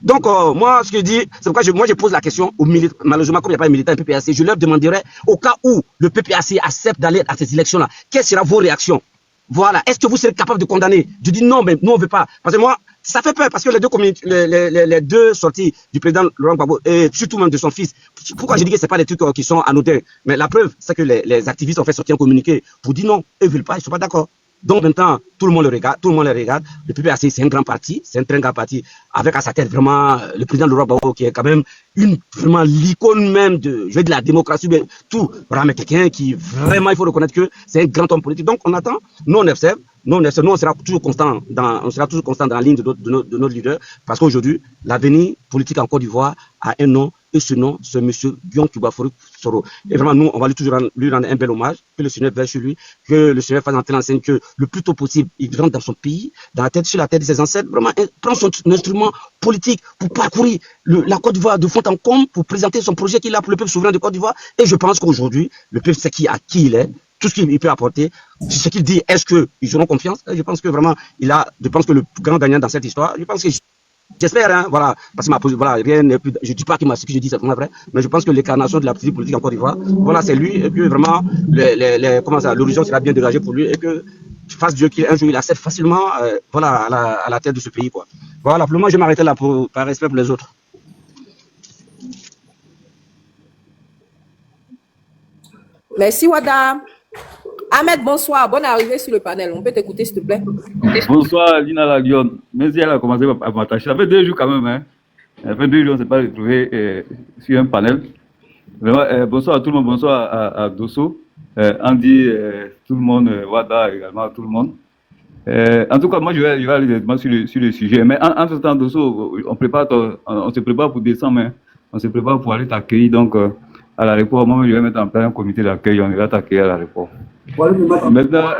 Donc, moi, ce que je dis, c'est pourquoi je pose la question aux militants. Malheureusement, comme il n'y a pas de militants PPAC, je leur demanderai, au cas où le PPAC accepte d'aller à ces élections-là, quelles seront vos réactions? Voilà. Est-ce que vous serez capable de condamner? Je dis non, mais nous, on ne veut pas. Parce que moi, ça fait peur, parce que les deux sorties du président Laurent Gbagbo, et surtout même de son fils, pourquoi je dis que ce n'est pas des trucs qui sont anodins? Mais la preuve, c'est que les activistes ont fait sortir un communiqué pour dire non, eux ne veulent pas, ils ne sont pas d'accord. Donc maintenant, tout le monde le regarde, Le PPAC, c'est un grand parti, c'est un très grand parti, avec à sa tête vraiment le président Laurent Gbagbo, qui est quand même vraiment l'icône même de la démocratie, mais tout. Vraiment quelqu'un qui, vraiment, il faut reconnaître que c'est un grand homme politique. Donc on attend, nous on observe, nous on sera toujours constant dans la ligne de notre leader, parce qu'aujourd'hui, l'avenir politique en Côte d'Ivoire a un nom, et ce nom, c'est M. Guillaume Soro. Et vraiment, nous, on va lui rendre un bel hommage, que le Seigneur veille sur lui, que le Seigneur fasse entrer l'enseigne, que le plus tôt possible, il rentre dans son pays, sur la tête de ses ancêtres, vraiment, prend son instrument politique pour parcourir la Côte d'Ivoire de fond en comble, pour présenter son projet qu'il a pour le peuple souverain de Côte d'Ivoire. Et je pense qu'aujourd'hui, le peuple sait qui il est, tout ce qu'il peut apporter, ce qu'il dit, est-ce qu'ils auront confiance? Et je pense que vraiment, je pense que le grand gagnant dans cette histoire, je pense que j'espère, hein, voilà, parce que rien n'est plus, je dis pas que ce que je dis c'est vraiment vrai, mais je pense que l'incarnation de la petite politique en Côte d'Ivoire, voilà, c'est lui, et que vraiment, l'horizon sera bien dégagé pour lui, et que fasse Dieu qu'un jour il accède facilement, à la tête de ce pays, quoi. Voilà, pour le moment, je vais m'arrêter là par respect pour les autres. Merci, Wada. Ahmed, bonsoir. Bonne arrivée sur le panel. On peut t'écouter, s'il te plaît? Bonsoir, Lina Laguion. Même si elle a commencé à m'attacher, ça fait 2 jours quand même. Hein. Ça fait 2 jours, on ne s'est pas retrouvé sur un panel. Vraiment, bonsoir à tout le monde. Bonsoir à Dosso, Andy, tout le monde, Wada également, tout le monde. En tout cas, moi, je vais aller directement sur le sujet. Mais en ce temps, Dosso, on se prépare pour décembre. Hein. On se prépare pour aller t'accueillir. Donc, à l'aéroport, moi, je vais mettre en place un comité d'accueil. On ira t'accueillir à l'aéroport. Maintenant,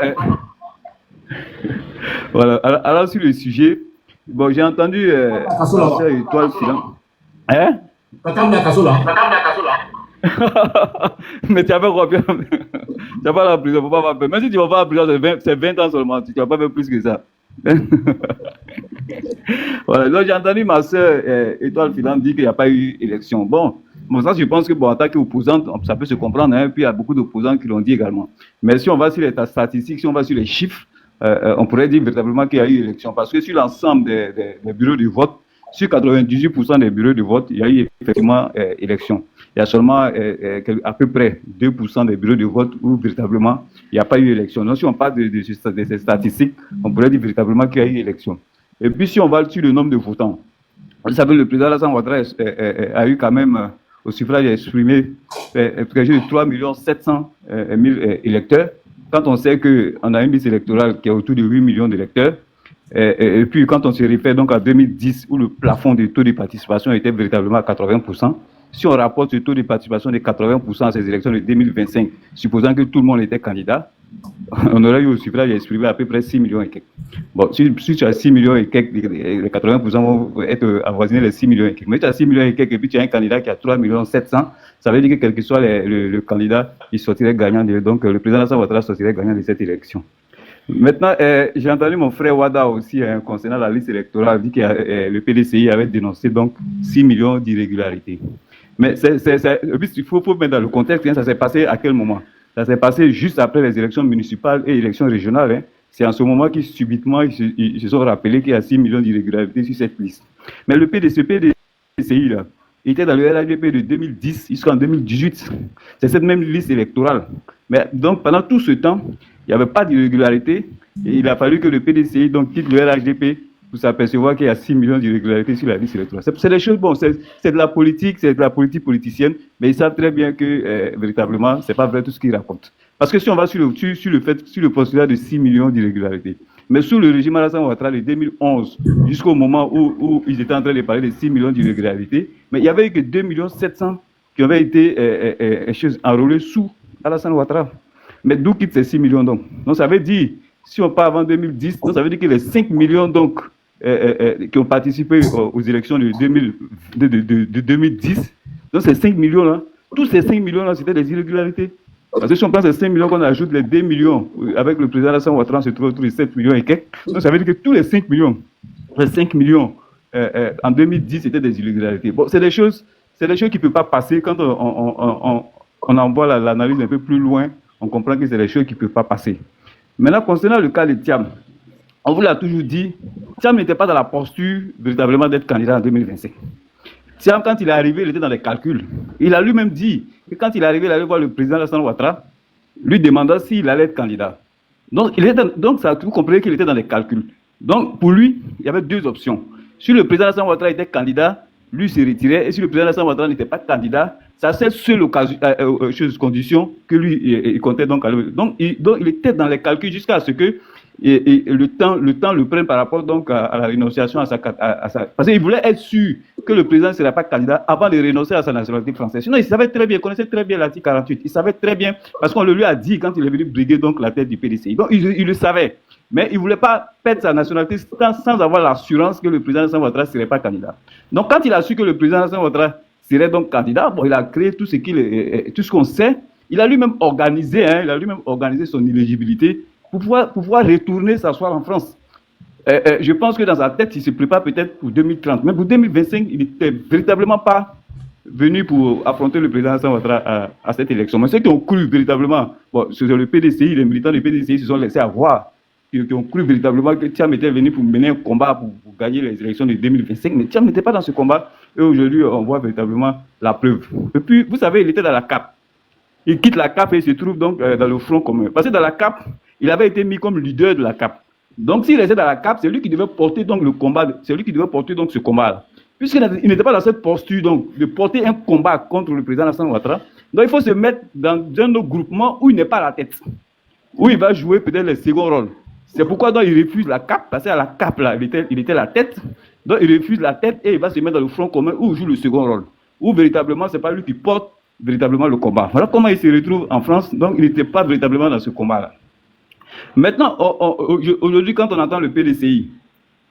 voilà. Alors, sur le sujet, bon, j'ai entendu Étoile Filant. Hein? Mais tu avais quoi bien? Tu vas pas la prison, faut pas avoir peur. Même si tu vas pas la prison, c'est 20 ans seulement, tu vas pas faire plus que ça. Voilà, donc j'ai entendu ma soeur Étoile Filante dire qu'il n'y a pas eu élection. Bon, ça je pense que bon, en tant qu'opposante, ça peut se comprendre, hein, puis il y a beaucoup d'opposants qui l'ont dit également. Mais si on va sur les statistiques, si on va sur les chiffres, on pourrait dire véritablement qu'il y a eu élection. Parce que sur l'ensemble des bureaux de vote, sur 98% des bureaux de vote, il y a eu effectivement élection. Il y a seulement à peu près 2% des bureaux de vote où véritablement il n'y a pas eu élection. Donc si on parle de ces statistiques, on pourrait dire véritablement qu'il y a eu élection. Et puis si on va sur le nombre de votants, vous savez, le président Alassane Ouattara a eu quand même au suffrage exprimé près de 3 700 000 électeurs. Quand on sait qu'on a une liste électorale qui est autour de 8 millions d'électeurs, et puis quand on se réfère donc à 2010 où le plafond des taux de participation était véritablement à 80%, si on rapporte ce taux de participation de 80% à ces élections de 2025, supposant que tout le monde était candidat, on aurait eu au suffrage exprimé à peu près 6 millions et quelques. Bon, si tu as 6 millions et quelques, les 80% vont être avoisinés les 6 millions et quelques. Mais tu as 6 millions et quelques et puis tu as un candidat qui a 3 700 000, ça veut dire que quel que soit le candidat, il sortirait gagnant. Donc le président Alassane Ouattara sortirait gagnant de cette élection. Maintenant, j'ai entendu mon frère Wada aussi concernant la liste électorale, dit que le PDCI avait dénoncé donc 6 millions d'irrégularités. Mais il faut mettre dans le contexte, hein, ça s'est passé à quel moment? Ça s'est passé juste après les élections municipales et élections régionales. Hein. C'est en ce moment qu'ils subitement ils se sont rappelés qu'il y a 6 millions d'irrégularités sur cette liste. Mais le PDCI, là, il était dans le RHDP de 2010 jusqu'en 2018. C'est cette même liste électorale. Mais donc, pendant tout ce temps, il n'y avait pas d'irrégularité. Et il a fallu que le PDCI donc, quitte le RHDP pour s'apercevoir qu'il y a 6 millions d'irrégularités sur la liste électorale. C'est des choses, bon, c'est de la politique, c'est de la politique politicienne, mais ils savent très bien que, véritablement, c'est pas vrai tout ce qu'ils racontent. Parce que si on va sur le postulat de 6 millions d'irrégularités, mais sous le régime Alassane Ouattara de 2011, jusqu'au moment où ils étaient en train de parler de 6 millions d'irrégularités, mais il n'y avait eu que 2 700 000 qui avaient été enrôlés sous Alassane Ouattara. Mais d'où quittent ces 6 millions donc? Donc ça veut dire, si on part avant 2010, donc ça veut dire que les 5 millions donc qui ont participé aux élections de 2010, donc ces 5 millions-là, tous ces 5 millions-là, c'était des irrégularités. Parce que si on prend ces 5 millions qu'on ajoute les 2 millions, avec le président Alassane Ouattara, on se trouve autour de 7 millions et quelques. Donc ça veut dire que tous les 5 millions, en 2010, c'était des irrégularités. Bon, c'est des choses qui ne peuvent pas passer quand on envoie l'analyse un peu plus loin, on comprend que c'est des choses qui ne peuvent pas passer. Maintenant, concernant le cas de Thiam, on vous l'a toujours dit, Thiam n'était pas dans la posture véritablement d'être candidat en 2025. Thiam, quand il est arrivé, il était dans les calculs. Il a lui-même dit que quand il est arrivé, il allait voir le président Alassane Ouattara, lui demandant s'il allait être candidat. Donc ça, vous comprenez qu'il était dans les calculs. Donc, pour lui, il y avait deux options. Si le président Alassane Ouattara était candidat, lui se retirait, et si le président Alassane Ouattara n'était pas candidat, ça c'est seule condition que lui il comptait donc. Donc il était dans les calculs jusqu'à ce que le temps le prenne par rapport donc à la rénonciation à sa parce qu'il voulait être sûr que le président ne serait pas candidat avant de renoncer à sa nationalité française. Sinon il savait très bien, il connaissait très bien l'article 48. Il savait très bien parce qu'on le lui a dit quand il est venu briguer donc la tête du PDCI. Donc il le savait. Mais il ne voulait pas perdre sa nationalité sans avoir l'assurance que le président Alassane Ouattara ne serait pas candidat. Donc quand il a su que le président Alassane Ouattara serait donc candidat, bon, il a créé tout ce qu'on sait. Il a lui-même organisé, son éligibilité pour pouvoir retourner s'asseoir en France. Je pense que dans sa tête, il se prépare peut-être pour 2030. Mais pour 2025, il n'était véritablement pas venu pour affronter le président Alassane Ouattara à cette élection. Mais ceux qui ont cru véritablement, bon, sur le PDCI, les militants du PDCI se sont laissés avoir, qui ont cru véritablement que Thiam était venu pour mener un combat pour gagner les élections de 2025, mais Thiam n'était pas dans ce combat. Et aujourd'hui, on voit véritablement la preuve. Et puis, vous savez, il était dans la CAP. Il quitte la CAP et il se trouve donc dans le Front commun. Parce que dans la CAP, il avait été mis comme leader de la CAP. Donc, s'il restait dans la CAP, c'est lui qui devait porter donc le combat, c'est lui qui devait porter donc ce combat-là. Puisqu'il n'était pas dans cette posture donc de porter un combat contre le président Alassane Ouattara, donc il faut se mettre dans un autre groupement où il n'est pas à la tête, où il va jouer peut-être le second rôle. C'est pourquoi donc, il refuse la CAP, parce qu'à la CAP, là, il était la tête. Donc, il refuse la tête et il va se mettre dans le Front commun où il joue le second rôle. Où véritablement, ce n'est pas lui qui porte véritablement le combat. Voilà comment il se retrouve en France. Donc, il n'était pas véritablement dans ce combat-là. Maintenant, aujourd'hui, quand on entend le PDCI,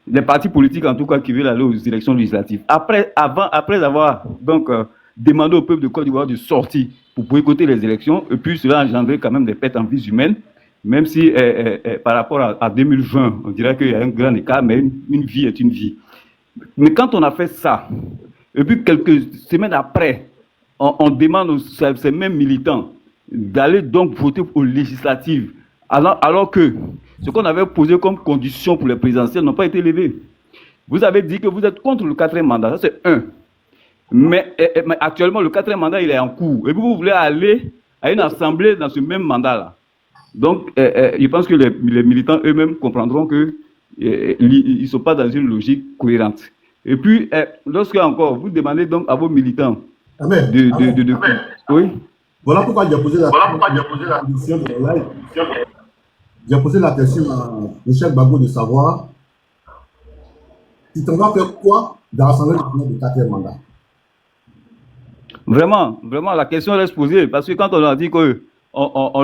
les partis politiques en tout cas qui veulent aller aux élections législatives, après avoir donc demander au peuple de Côte d'Ivoire de sortir pour boycotter les élections, et puis cela a engendré quand même des pertes en vies humaines, même si par rapport à 2020, on dirait qu'il y a un grand écart, mais une vie est une vie. Mais quand on a fait ça, et puis quelques semaines après, on demande ces mêmes militants d'aller donc voter aux législatives, alors que ce qu'on avait posé comme condition pour les présidentielles n'ont pas été levées. Vous avez dit que vous êtes contre le 4e mandat, ça c'est un. Mais actuellement, le 4e mandat, il est en cours. Et vous voulez aller à une assemblée dans ce même mandat-là. Donc, je pense que les militants eux-mêmes comprendront qu'ils ne sont pas dans une logique cohérente. Et puis, lorsque encore, vous demandez donc à vos militants oui. Voilà pourquoi j'ai posé la question de live. J'ai posé la question à Michel Gbagbo de savoir si on va faire quoi dans l'Assemblée nationale du 4e mandat. Vraiment, la question reste posée. Parce que quand on a dit qu'on ne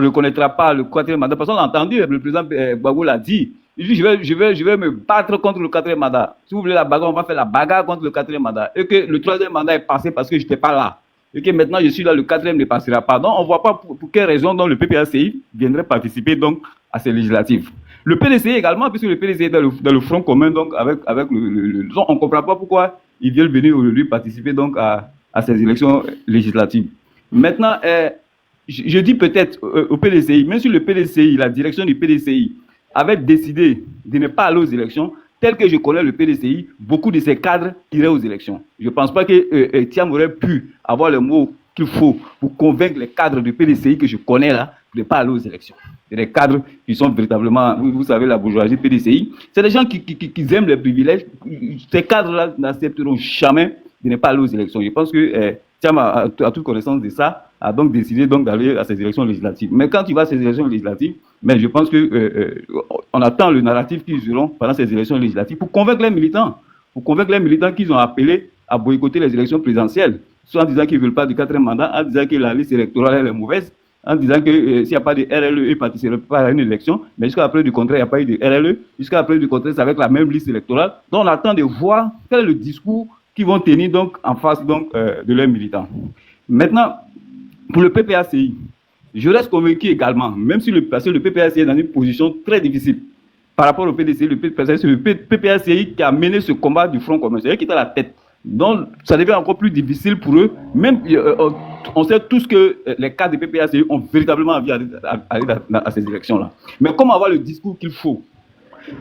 reconnaîtra pas le 4e mandat, parce qu'on a entendu, le président Gbagbo l'a dit. Il dit je vais me battre contre le 4e mandat. Si vous voulez la bagarre, on va faire la bagarre contre le 4e mandat. Et que le 3e mandat est passé parce que je n'étais pas là. Et que maintenant je suis là, le 4e ne passera pas. Donc on ne voit pas pour quelle raison donc, le PPACI viendrait participer donc, à ces législatives. Le PDCI également, puisque le PDCI est dans le front commun donc, avec le on ne comprend pas pourquoi ils viennent venir aujourd'hui participer donc, à ces élections législatives. Maintenant, je dis peut-être au PDCI, même si le PDCI, la direction du PDCI, avait décidé de ne pas aller aux élections, tel que je connais le PDCI, beaucoup de ces cadres iraient aux élections. Je ne pense pas que Thiam aurait pu avoir les mots qu'il faut pour convaincre les cadres du PDCI que je connais là de ne pas aller aux élections. C'est des cadres qui sont véritablement, vous savez, la bourgeoisie PDCI. C'est des gens qui aiment les privilèges. Ces cadres-là n'accepteront jamais de ne pas aller aux élections. Je pense que Thiam a toute connaissance de ça, a donc décidé donc d'aller à ces élections législatives. Mais quand il va à ces élections législatives, mais je pense que on attend le narratif qu'ils auront pendant ces élections législatives pour convaincre les militants, qu'ils ont appelé à boycotter les élections présidentielles, soit en disant qu'ils ne veulent pas du 4e mandat, en disant que la liste électorale elle est mauvaise, en disant que s'il n'y a pas de RLE, ils ne participeront pas à une élection, mais jusqu'à la preuve du contraire, il n'y a pas eu de RLE, jusqu'à la preuve du contraire, c'est avec la même liste électorale. Donc on attend de voir quel est le discours qu'ils vont tenir donc, en face donc, de leurs militants. Maintenant, pour le PPACI, je reste convaincu également, même si le PPACI est dans une position très difficile par rapport au PDCI, c'est le PPACI qui a mené ce combat du Front commun, c'est eux qui est à la tête. Donc, ça devient encore plus difficile pour eux. Même, on sait tous que les cadres du PPACI ont véritablement envie d'aller à ces élections-là. Mais comment avoir le discours qu'il faut?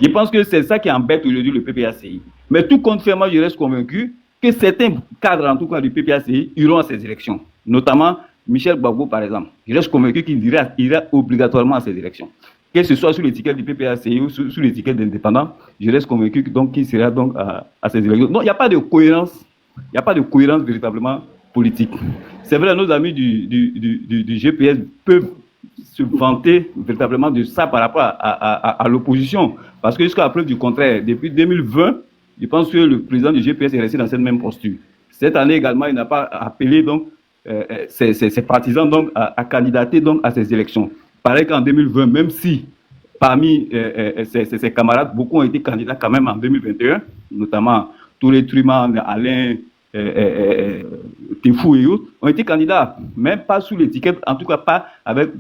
Je pense que c'est ça qui embête aujourd'hui le PPACI. Mais tout compte fait, moi, je reste convaincu que certains cadres, en tout cas du PPACI, iront à ces élections. Notamment Michel Gbagbo, par exemple. Je reste convaincu qu'il ira obligatoirement à ces élections. Que ce soit sous l'étiquette du PPACI ou sous l'étiquette d'indépendant, je reste convaincu qu'il sera donc à ces élections. Donc, il n'y a pas de cohérence. Il n'y a pas de cohérence véritablement politique. C'est vrai, nos amis du GPS peuvent se vanter véritablement de ça par rapport à l'opposition. Parce que jusqu'à la preuve du contraire, depuis 2020, je pense que le président du GPS est resté dans cette même posture. Cette année également, il n'a pas appelé donc, ses partisans donc, à candidater donc, à ces élections. Pareil qu'en 2020, même si parmi ses camarades, beaucoup ont été candidats quand même en 2021, notamment tous les Truman, Alain, Tifou et autres, ont été candidats, même pas sous l'étiquette, en tout cas pas avec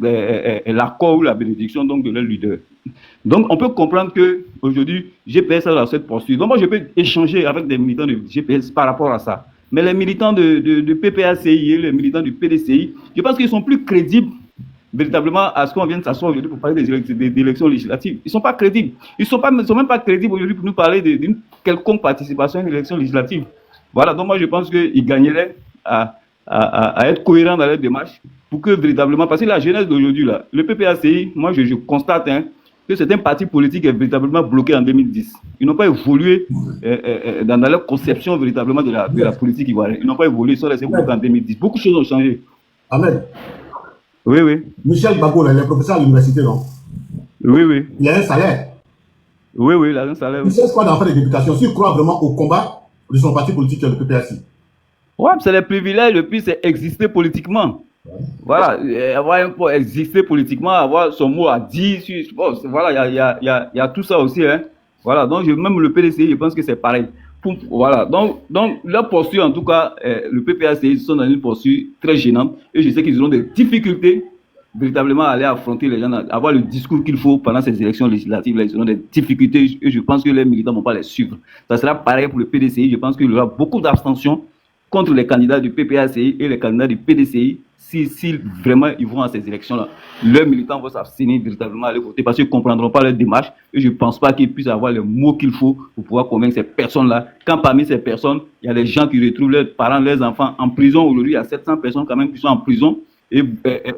l'accord ou la bénédiction donc, de leur leader. Donc on peut comprendre qu'aujourd'hui, GPS est dans cette posture. Donc moi je peux échanger avec des militants de GPS par rapport à ça. Mais les militants de PPACI et les militants du PDCI, je pense qu'ils sont plus crédibles véritablement à ce qu'on vient de s'asseoir aujourd'hui pour parler des élections législatives. Ils ne sont pas crédibles. Ils ne sont même pas crédibles aujourd'hui pour nous parler d'une quelconque participation à une élection législative. Voilà, donc moi je pense qu'ils gagneraient à être cohérents dans leur démarche pour que véritablement, parce que la jeunesse d'aujourd'hui, là, le PPACI, moi je constate que c'est un parti politique qui est véritablement bloqué en 2010. Ils n'ont pas évolué dans leur conception véritablement de la politique ivoirienne. Ils n'ont pas évolué, ils sont restés bloqués en 2010. Beaucoup de choses ont changé. Amen. Oui, oui. Michel Gbagbo, il est professeur à l'université, non? Oui, oui. Il a un salaire. Oui, oui, il a un salaire. Il sait quoi d'en faire des députations s'il croit vraiment au combat de son parti politique, le PPACI. Oui, c'est les privilèges, le plus c'est exister politiquement. Voilà, avoir exister politiquement, avoir son mot à dire. Voilà, il y a tout ça aussi. Hein. Voilà, donc même le PDCI, je pense que c'est pareil. Voilà, donc leur posture, en tout cas, le PPACI, ils sont dans une posture très gênante et je sais qu'ils auront des difficultés véritablement à aller affronter les gens, à avoir le discours qu'il faut pendant ces élections législatives. Là, ils auront des difficultés et je pense que les militants ne vont pas les suivre. Ça sera pareil pour le PDCI. Je pense qu'il y aura beaucoup d'abstention contre les candidats du PPACI et les candidats du PDCI si vraiment ils vont à ces élections-là. Leurs militants vont s'abstenir véritablement à aller voter parce qu'ils ne comprendront pas leur démarche et je ne pense pas qu'ils puissent avoir les mots qu'il faut pour pouvoir convaincre ces personnes-là. Quand parmi ces personnes, il y a des gens qui retrouvent leurs parents, leurs enfants en prison. Aujourd'hui, il y a 700 personnes quand même qui sont en prison. Et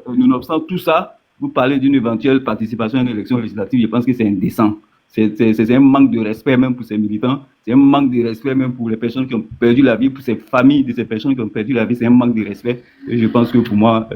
nonobstant tout ça, vous parlez d'une éventuelle participation à une élection législative, je pense que c'est indécent. C'est un manque de respect même pour ces militants, c'est un manque de respect même pour les personnes qui ont perdu la vie, pour ces familles de ces personnes qui ont perdu la vie, c'est un manque de respect. Et je pense que pour moi,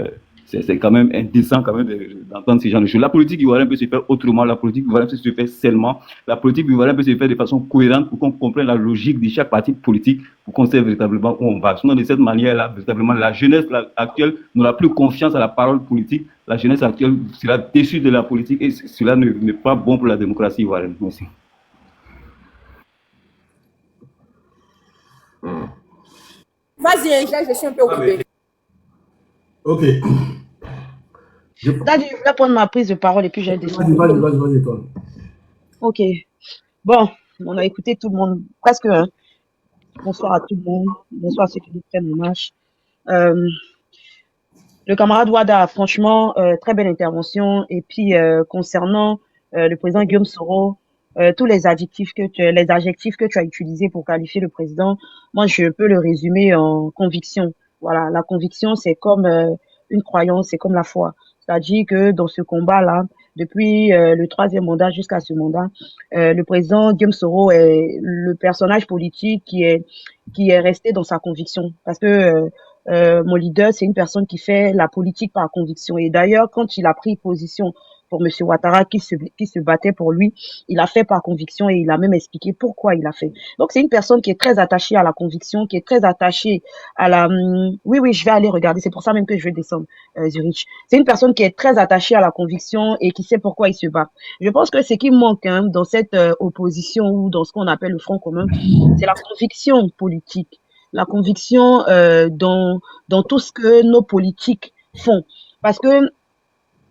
c'est quand même indécent quand même d'entendre ces genre de choses. La politique ivoirienne peut se faire autrement, la politique ivoirienne peut se faire seulement, la politique ivoirienne peut se faire de façon cohérente pour qu'on comprenne la logique de chaque parti politique, pour qu'on sait véritablement où on va. Sinon, de cette manière-là, véritablement, la jeunesse actuelle n'aura plus confiance à la parole politique, la jeunesse actuelle sera déçue de la politique et cela n'est pas bon pour la démocratie ivoirienne. Merci. Vas-y, je suis un peu occupé. Ok. Là, je vais prendre ma prise de parole et puis j'ai descendu. Vas-y, toi. Ok. Bon, on a écouté tout le monde, presque. Hein. Bonsoir à tout le monde. Bonsoir à ceux qui nous prennent en marche. Le camarade Wada, franchement, très belle intervention. Et puis, concernant le président Guillaume Soro, tous les adjectifs que tu as utilisés pour qualifier le président, moi, je peux le résumer en conviction. Voilà, la conviction, c'est comme une croyance, c'est comme la foi. C'est-à-dire que dans ce combat-là, depuis le 3e mandat jusqu'à ce mandat, le président Guillaume Soro est le personnage politique qui est resté dans sa conviction. Parce que mon leader, c'est une personne qui fait la politique par conviction. Et d'ailleurs, quand il a pris position pour M. Ouattara qui se battait pour lui, il a fait par conviction et il a même expliqué pourquoi il a fait. Donc c'est une personne qui est très attachée à la conviction, qui est très attachée à la... Oui, je vais aller regarder, c'est pour ça même que je vais descendre, Zurich. C'est une personne qui est très attachée à la conviction et qui sait pourquoi il se bat. Je pense que ce qui manque dans cette opposition ou dans ce qu'on appelle le Front commun, c'est la conviction politique, la conviction dans tout ce que nos politiques font. Parce que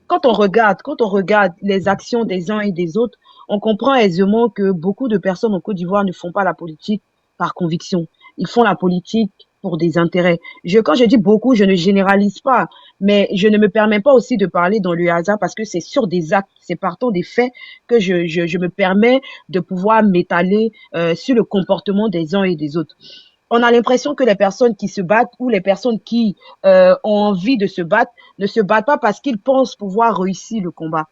quand on regarde les actions des uns et des autres, on comprend aisément que beaucoup de personnes en Côte d'Ivoire ne font pas la politique par conviction. Ils font la politique pour des intérêts. Quand je dis beaucoup, je ne généralise pas, mais je ne me permets pas aussi de parler dans le hasard parce que c'est sur des actes, c'est partant des faits que je me permets de pouvoir m'étaler sur le comportement des uns et des autres. On a l'impression que les personnes qui se battent ou les personnes qui ont envie de se battre ne se battent pas parce qu'ils pensent pouvoir réussir le combat.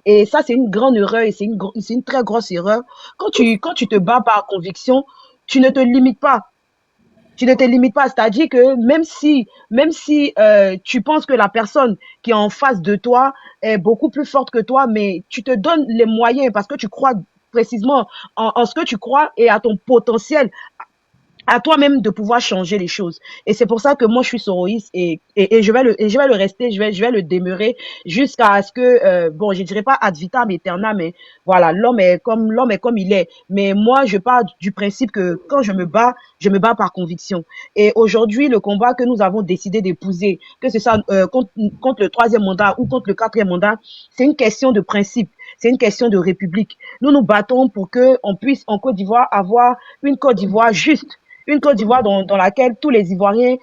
Et ça, c'est une grande erreur et c'est une très grosse erreur. Quand tu te bats par conviction, tu ne te limites pas. Tu ne te limites pas, c'est-à-dire que même si tu penses que la personne qui est en face de toi est beaucoup plus forte que toi, mais tu te donnes les moyens parce que tu crois précisément en ce que tu crois et à ton potentiel, à toi-même de pouvoir changer les choses. Et c'est pour ça que moi je suis soroïste et je vais le rester, je vais le demeurer jusqu'à ce que bon, je dirais pas ad vitam aeternam, mais voilà, l'homme est comme il est. Mais moi je pars du principe que quand je me bats par conviction. Et aujourd'hui, le combat que nous avons décidé d'épouser, que ce soit contre le 3e mandat ou contre le 4e mandat, c'est une question de principe. C'est une question de république. Nous nous battons pour que on puisse en Côte d'Ivoire avoir une Côte d'Ivoire juste. Une Côte d'Ivoire dans laquelle tous les Ivoiriens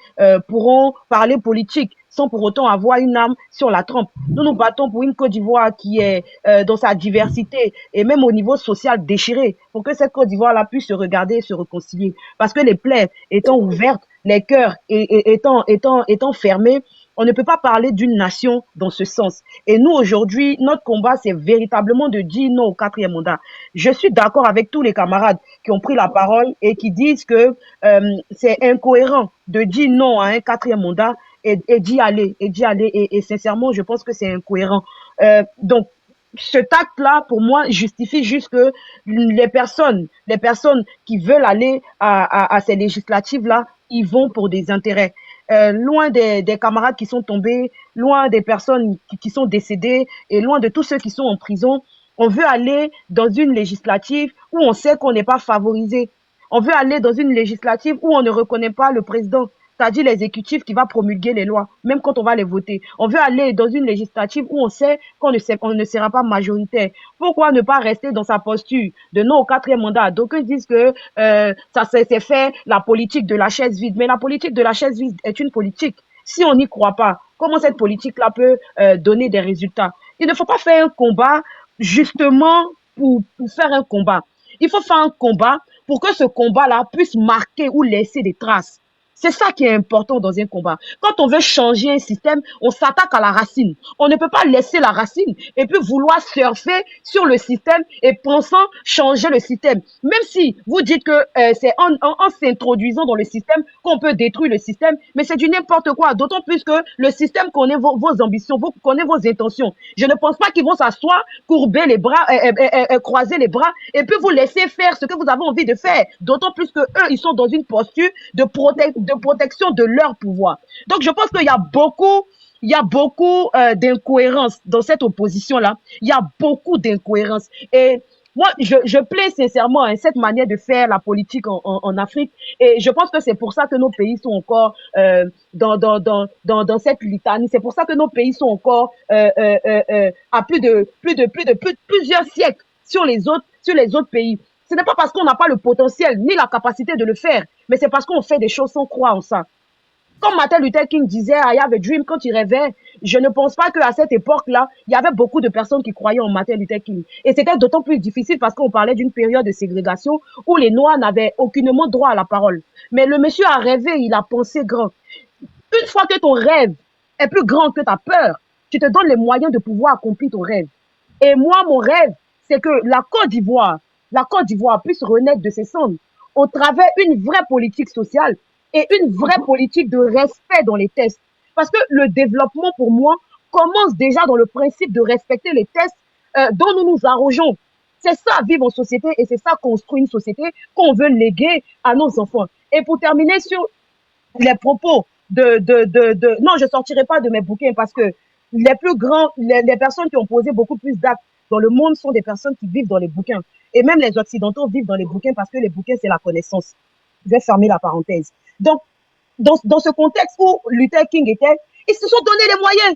pourront parler politique sans pour autant avoir une âme sur la trempe. Nous nous battons pour une Côte d'Ivoire qui est dans sa diversité et même au niveau social déchirée, pour que cette Côte d'Ivoire-là puisse se regarder et se réconcilier. Parce que les plaies étant ouvertes, les cœurs étant fermés, on ne peut pas parler d'une nation dans ce sens. Et nous, aujourd'hui, notre combat, c'est véritablement de dire non au 4e mandat. Je suis d'accord avec tous les camarades qui ont pris la parole et qui disent que c'est incohérent de dire non à un 4e mandat et d'y aller. Et sincèrement, je pense que c'est incohérent. Donc, cet acte-là, pour moi, justifie juste que les personnes qui veulent aller à ces législatives-là, ils vont pour des intérêts. Loin des camarades qui sont tombés, loin des personnes qui sont décédées et loin de tous ceux qui sont en prison, on veut aller dans une législative où on sait qu'on n'est pas favorisé. On veut aller dans une législative où on ne reconnaît pas le président, c'est-à-dire l'exécutif qui va promulguer les lois, même quand on va les voter. On veut aller dans une législative où on sait on ne sera pas majoritaire. Pourquoi ne pas rester dans sa posture de non au 4e mandat? Donc ils disent que ça c'est fait la politique de la chaise vide. Mais la politique de la chaise vide est une politique. Si on n'y croit pas, comment cette politique-là peut donner des résultats? Il ne faut pas faire un combat justement pour faire un combat. Il faut faire un combat pour que ce combat-là puisse marquer ou laisser des traces. C'est ça qui est important dans un combat. Quand on veut changer un système, on s'attaque à la racine. On ne peut pas laisser la racine et puis vouloir surfer sur le système et pensant changer le système. Même si vous dites que c'est en s'introduisant dans le système qu'on peut détruire le système, mais c'est du n'importe quoi. D'autant plus que le système connaît vos ambitions, connaît vos intentions. Je ne pense pas qu'ils vont s'asseoir, courber les bras, croiser les bras et puis vous laisser faire ce que vous avez envie de faire. D'autant plus que eux, ils sont dans une posture de protection de leur pouvoir. Donc, je pense qu'il y a beaucoup d'incohérences dans cette opposition-là. Il y a beaucoup d'incohérences. Et moi, je plains sincèrement cette manière de faire la politique en Afrique. Et je pense que c'est pour ça que nos pays sont encore dans cette litanie. C'est pour ça que nos pays sont encore à plusieurs siècles sur les autres pays. Ce n'est pas parce qu'on n'a pas le potentiel ni la capacité de le faire, mais c'est parce qu'on fait des choses sans croire en ça. Comme Martin Luther King disait, I have a dream quand il rêvait, je ne pense pas qu'à cette époque-là, il y avait beaucoup de personnes qui croyaient en Martin Luther King. Et c'était d'autant plus difficile parce qu'on parlait d'une période de ségrégation où les Noirs n'avaient aucunement droit à la parole. Mais le monsieur a rêvé, il a pensé grand. Une fois que ton rêve est plus grand que ta peur, tu te donnes les moyens de pouvoir accomplir ton rêve. Et moi, mon rêve, c'est que la Côte d'Ivoire puisse renaître de ses cendres au travers une vraie politique sociale et une vraie politique de respect dans les tests. Parce que le développement, pour moi, commence déjà dans le principe de respecter les tests dont nous nous arrogeons. C'est ça, vivre en société, et c'est ça, construire une société qu'on veut léguer à nos enfants. Et pour terminer sur les propos non, je sortirai pas de mes bouquins parce que les plus grands, les personnes qui ont posé beaucoup plus d'actes dans le monde sont des personnes qui vivent dans les bouquins. Et même les Occidentaux vivent dans les bouquins parce que les bouquins, c'est la connaissance. Je vais fermer la parenthèse. Donc, dans ce contexte où Luther King était, ils se sont donné les moyens.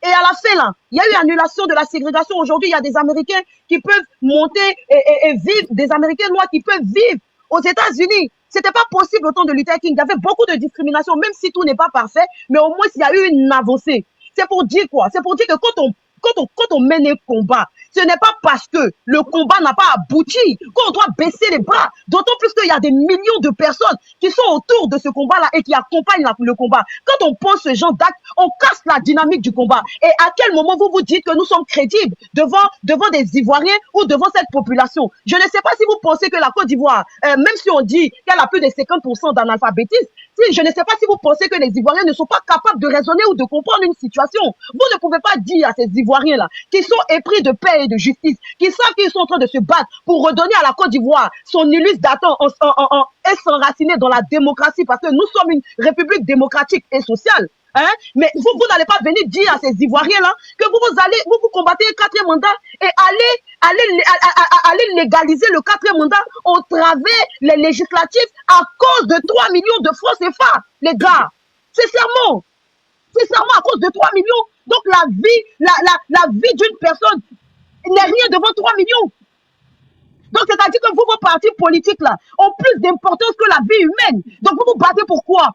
Et à la fin, là, il y a eu annulation de la ségrégation. Aujourd'hui, il y a des Américains qui peuvent monter et vivre, des Américains noirs qui peuvent vivre aux États-Unis. C'était pas possible au temps de Luther King. Il y avait beaucoup de discrimination, même si tout n'est pas parfait, mais au moins, il y a eu une avancée. C'est pour dire quoi? C'est pour dire que quand on mène un combat, ce n'est pas parce que le combat n'a pas abouti qu'on doit baisser les bras. D'autant plus qu'il y a des millions de personnes qui sont autour de ce combat-là et qui accompagnent le combat. Quand on pose ce genre d'acte, on casse la dynamique du combat. Et à quel moment vous vous dites que nous sommes crédibles devant des Ivoiriens ou devant cette population? Je ne sais pas si vous pensez que la Côte d'Ivoire, même si on dit qu'elle a plus de 50% d'analphabétisme, je ne sais pas si vous pensez que les Ivoiriens ne sont pas capables de raisonner ou de comprendre une situation. Vous ne pouvez pas dire à ces Ivoiriens-là qui sont épris de paix et de justice, qui savent qu'ils sont en train de se battre pour redonner à la Côte d'Ivoire son illustre datant et s'enraciner dans la démocratie, parce que nous sommes une république démocratique et sociale. Hein? Mais vous n'allez pas venir dire à ces Ivoiriens-là que vous combattez un 4e mandat et allez légaliser le 4e mandat au travers les législatives à cause de 3 millions de francs CFA, les gars. Sincèrement, à cause de 3 millions. Donc la vie d'une personne n'est rien devant 3 millions. Donc c'est-à-dire que vos partis politiques là ont plus d'importance que la vie humaine. Donc vous vous battez pour quoi?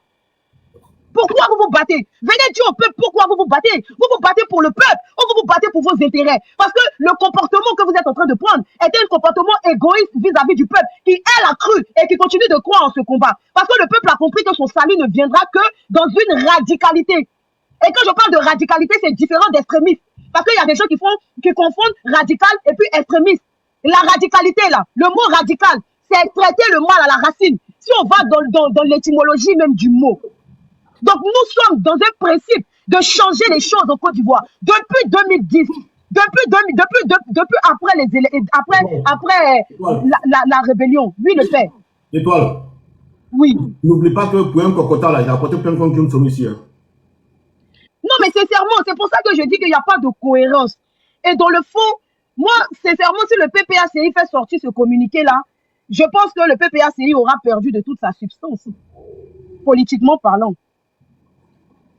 Pourquoi vous vous battez? Venez dire au peuple pourquoi vous vous battez. Vous vous battez pour le peuple ou vous vous battez pour vos intérêts? Parce que le comportement que vous êtes en train de prendre était un comportement égoïste vis-à-vis du peuple qui, elle, a cru et qui continue de croire en ce combat. Parce que le peuple a compris que son salut ne viendra que dans une radicalité. Et quand je parle de radicalité, c'est différent d'extrémisme. Parce qu'il y a des gens qui confondent radical et puis extrémiste. La radicalité, là, le mot radical, c'est traiter le mal à la racine. Si on va dans l'étymologie même du mot. Donc, nous sommes dans un principe de changer les choses en Côte d'Ivoire. Depuis 2010, depuis après la rébellion, lui le fait. Étoile. Oui. N'oublie pas que pour un cocotin, là, il a apporté plein de gens qui sont ici. Hein. Non, mais sincèrement, c'est pour ça que je dis qu'il n'y a pas de cohérence. Et dans le fond, moi, sincèrement, si le PPACI fait sortir ce communiqué-là, je pense que le PPACI aura perdu de toute sa substance, politiquement parlant.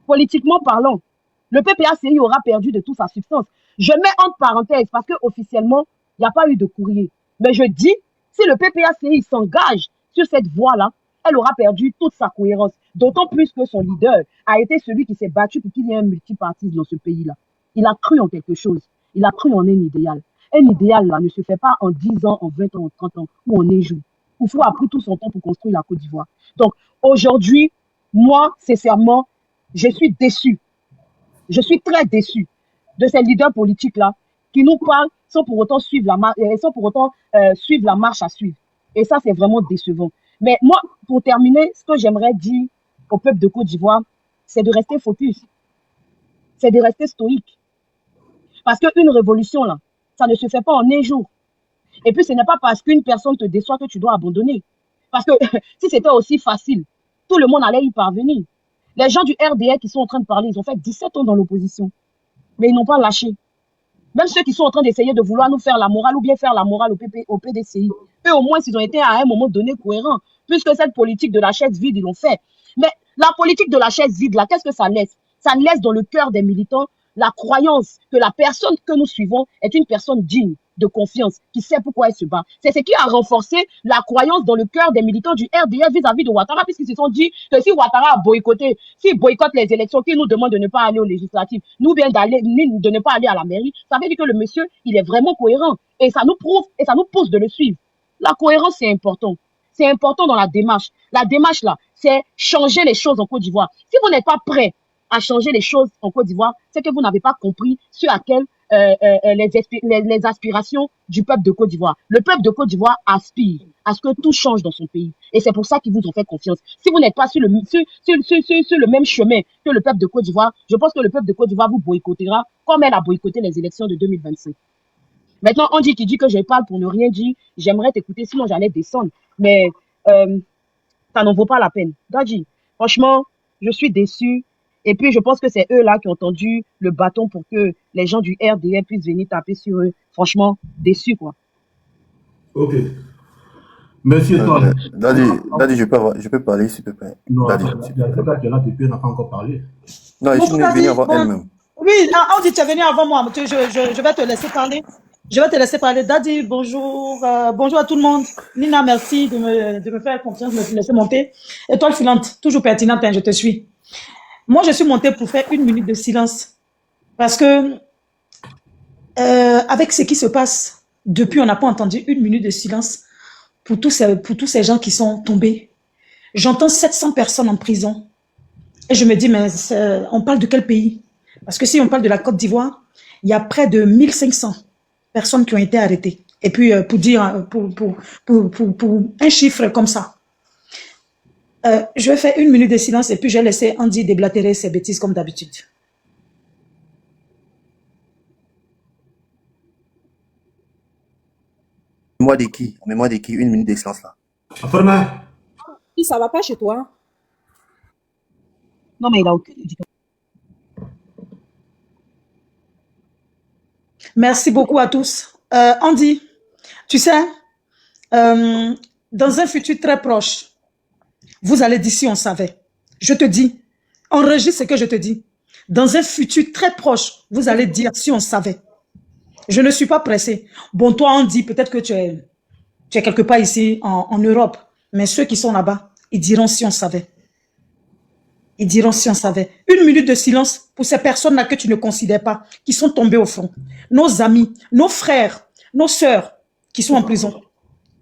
Politiquement parlant, le PPACI aura perdu de toute sa substance. Je mets entre parenthèses parce qu'officiellement, il n'y a pas eu de courrier. Mais je dis, si le PPACI s'engage sur cette voie-là, elle aura perdu toute sa cohérence. D'autant plus que son leader a été celui qui s'est battu pour qu'il y ait un multipartisme dans ce pays-là. Il a cru en quelque chose. Il a cru en un idéal. Un idéal, là, ne se fait pas en 10 ans, en 20 ans, en 30 ans, ou en un jour. Il faut a pris tout son temps pour construire la Côte d'Ivoire. Donc, aujourd'hui, moi, sincèrement, je suis déçu. Je suis très déçu de ces leaders politiques-là qui nous parlent sans pour autant suivre suivre la marche à suivre. Et ça, c'est vraiment décevant. Mais moi, pour terminer, ce que j'aimerais dire au peuple de Côte d'Ivoire, c'est de rester focus. C'est de rester stoïque. Parce qu'une révolution, là, ça ne se fait pas en un jour. Et puis, ce n'est pas parce qu'une personne te déçoit que tu dois abandonner. Parce que si c'était aussi facile, tout le monde allait y parvenir. Les gens du RDR qui sont en train de parler, ils ont fait 17 ans dans l'opposition. Mais ils n'ont pas lâché. Même ceux qui sont en train d'essayer de vouloir nous faire la morale ou bien faire la morale au PDCI, eux au moins, ils ont été à un moment donné cohérents. Puisque cette politique de la chaise vide, ils l'ont fait. Mais la politique de la chaise vide, là, qu'est-ce que ça laisse? Ça laisse dans le cœur des militants la croyance que la personne que nous suivons est une personne digne, de confiance, qui sait pourquoi elle se bat. C'est ce qui a renforcé la croyance dans le cœur des militants du RDR vis-à-vis de Ouattara, puisqu'ils se sont dit que si Ouattara a boycotté, s'il boycotte les élections, qu'il nous demande de ne pas aller aux législatives, nous bien de ne pas aller à la mairie, ça veut dire que le monsieur, il est vraiment cohérent. Et ça nous prouve, et ça nous pousse de le suivre. La cohérence, c'est important. C'est important dans la démarche. La démarche, là, c'est changer les choses en Côte d'Ivoire. Si vous n'êtes pas prêt à changer les choses en Côte d'Ivoire, c'est que vous n'avez pas compris ce à quel les aspirations du peuple de Côte d'Ivoire. Le peuple de Côte d'Ivoire aspire à ce que tout change dans son pays. Et c'est pour ça qu'ils vous ont fait confiance. Si vous n'êtes pas sur le même chemin que le peuple de Côte d'Ivoire, je pense que le peuple de Côte d'Ivoire vous boycottera comme elle a boycotté les élections de 2025. Maintenant, on dit que je parle pour ne rien dire. J'aimerais t'écouter, sinon j'allais descendre. Mais ça n'en vaut pas la peine. Dadji, franchement, je suis déçu. Et puis, je pense que c'est eux là qui ont tendu le bâton pour que les gens du RDR puissent venir taper sur eux. Franchement, déçu, quoi. Ok. Merci, toi. Daddy, je peux parler, s'il te plaît. Non, Daddy. il y a quelqu'un qui est là depuis, elle n'a pas encore parlé. Non, je suis venu avant elle-même. Oui, on dit tu es venu avant moi. Je vais te laisser parler. Je vais te laisser parler. Daddy, bonjour. Bonjour à tout le monde. Nina, merci de me faire confiance, de me laisser monter. Étoile filante, toujours pertinente, hein, je te suis. Moi, je suis montée pour faire 1 minute de silence. Parce que, avec ce qui se passe, depuis, on n'a pas entendu 1 minute de silence pour tous ces gens qui sont tombés. J'entends 700 personnes en prison. Et je me dis, mais on parle de quel pays? Parce que si on parle de la Côte d'Ivoire, il y a près de 1500 personnes qui ont été arrêtées. Et puis, pour un chiffre comme ça, je vais faire 1 minute de silence et puis je vais laisser Andy déblatérer ses bêtises comme d'habitude. Mémoire de qui? 1 minute de silence là. Si ça va pas chez toi. Non, mais il a aucune éducation. Merci beaucoup à tous. Andy, tu sais, dans un futur très proche, vous allez dire si on savait. Je te dis, enregistre ce que je te dis. Dans un futur très proche, vous allez dire si on savait. Je ne suis pas pressée. Bon, toi, Andy, peut-être que tu es quelque part ici en Europe, mais ceux qui sont là-bas, ils diront si on savait. Ils diront si on savait. 1 minute de silence pour ces personnes-là que tu ne considères pas, qui sont tombées au front. Nos amis, nos frères, nos sœurs qui sont en prison.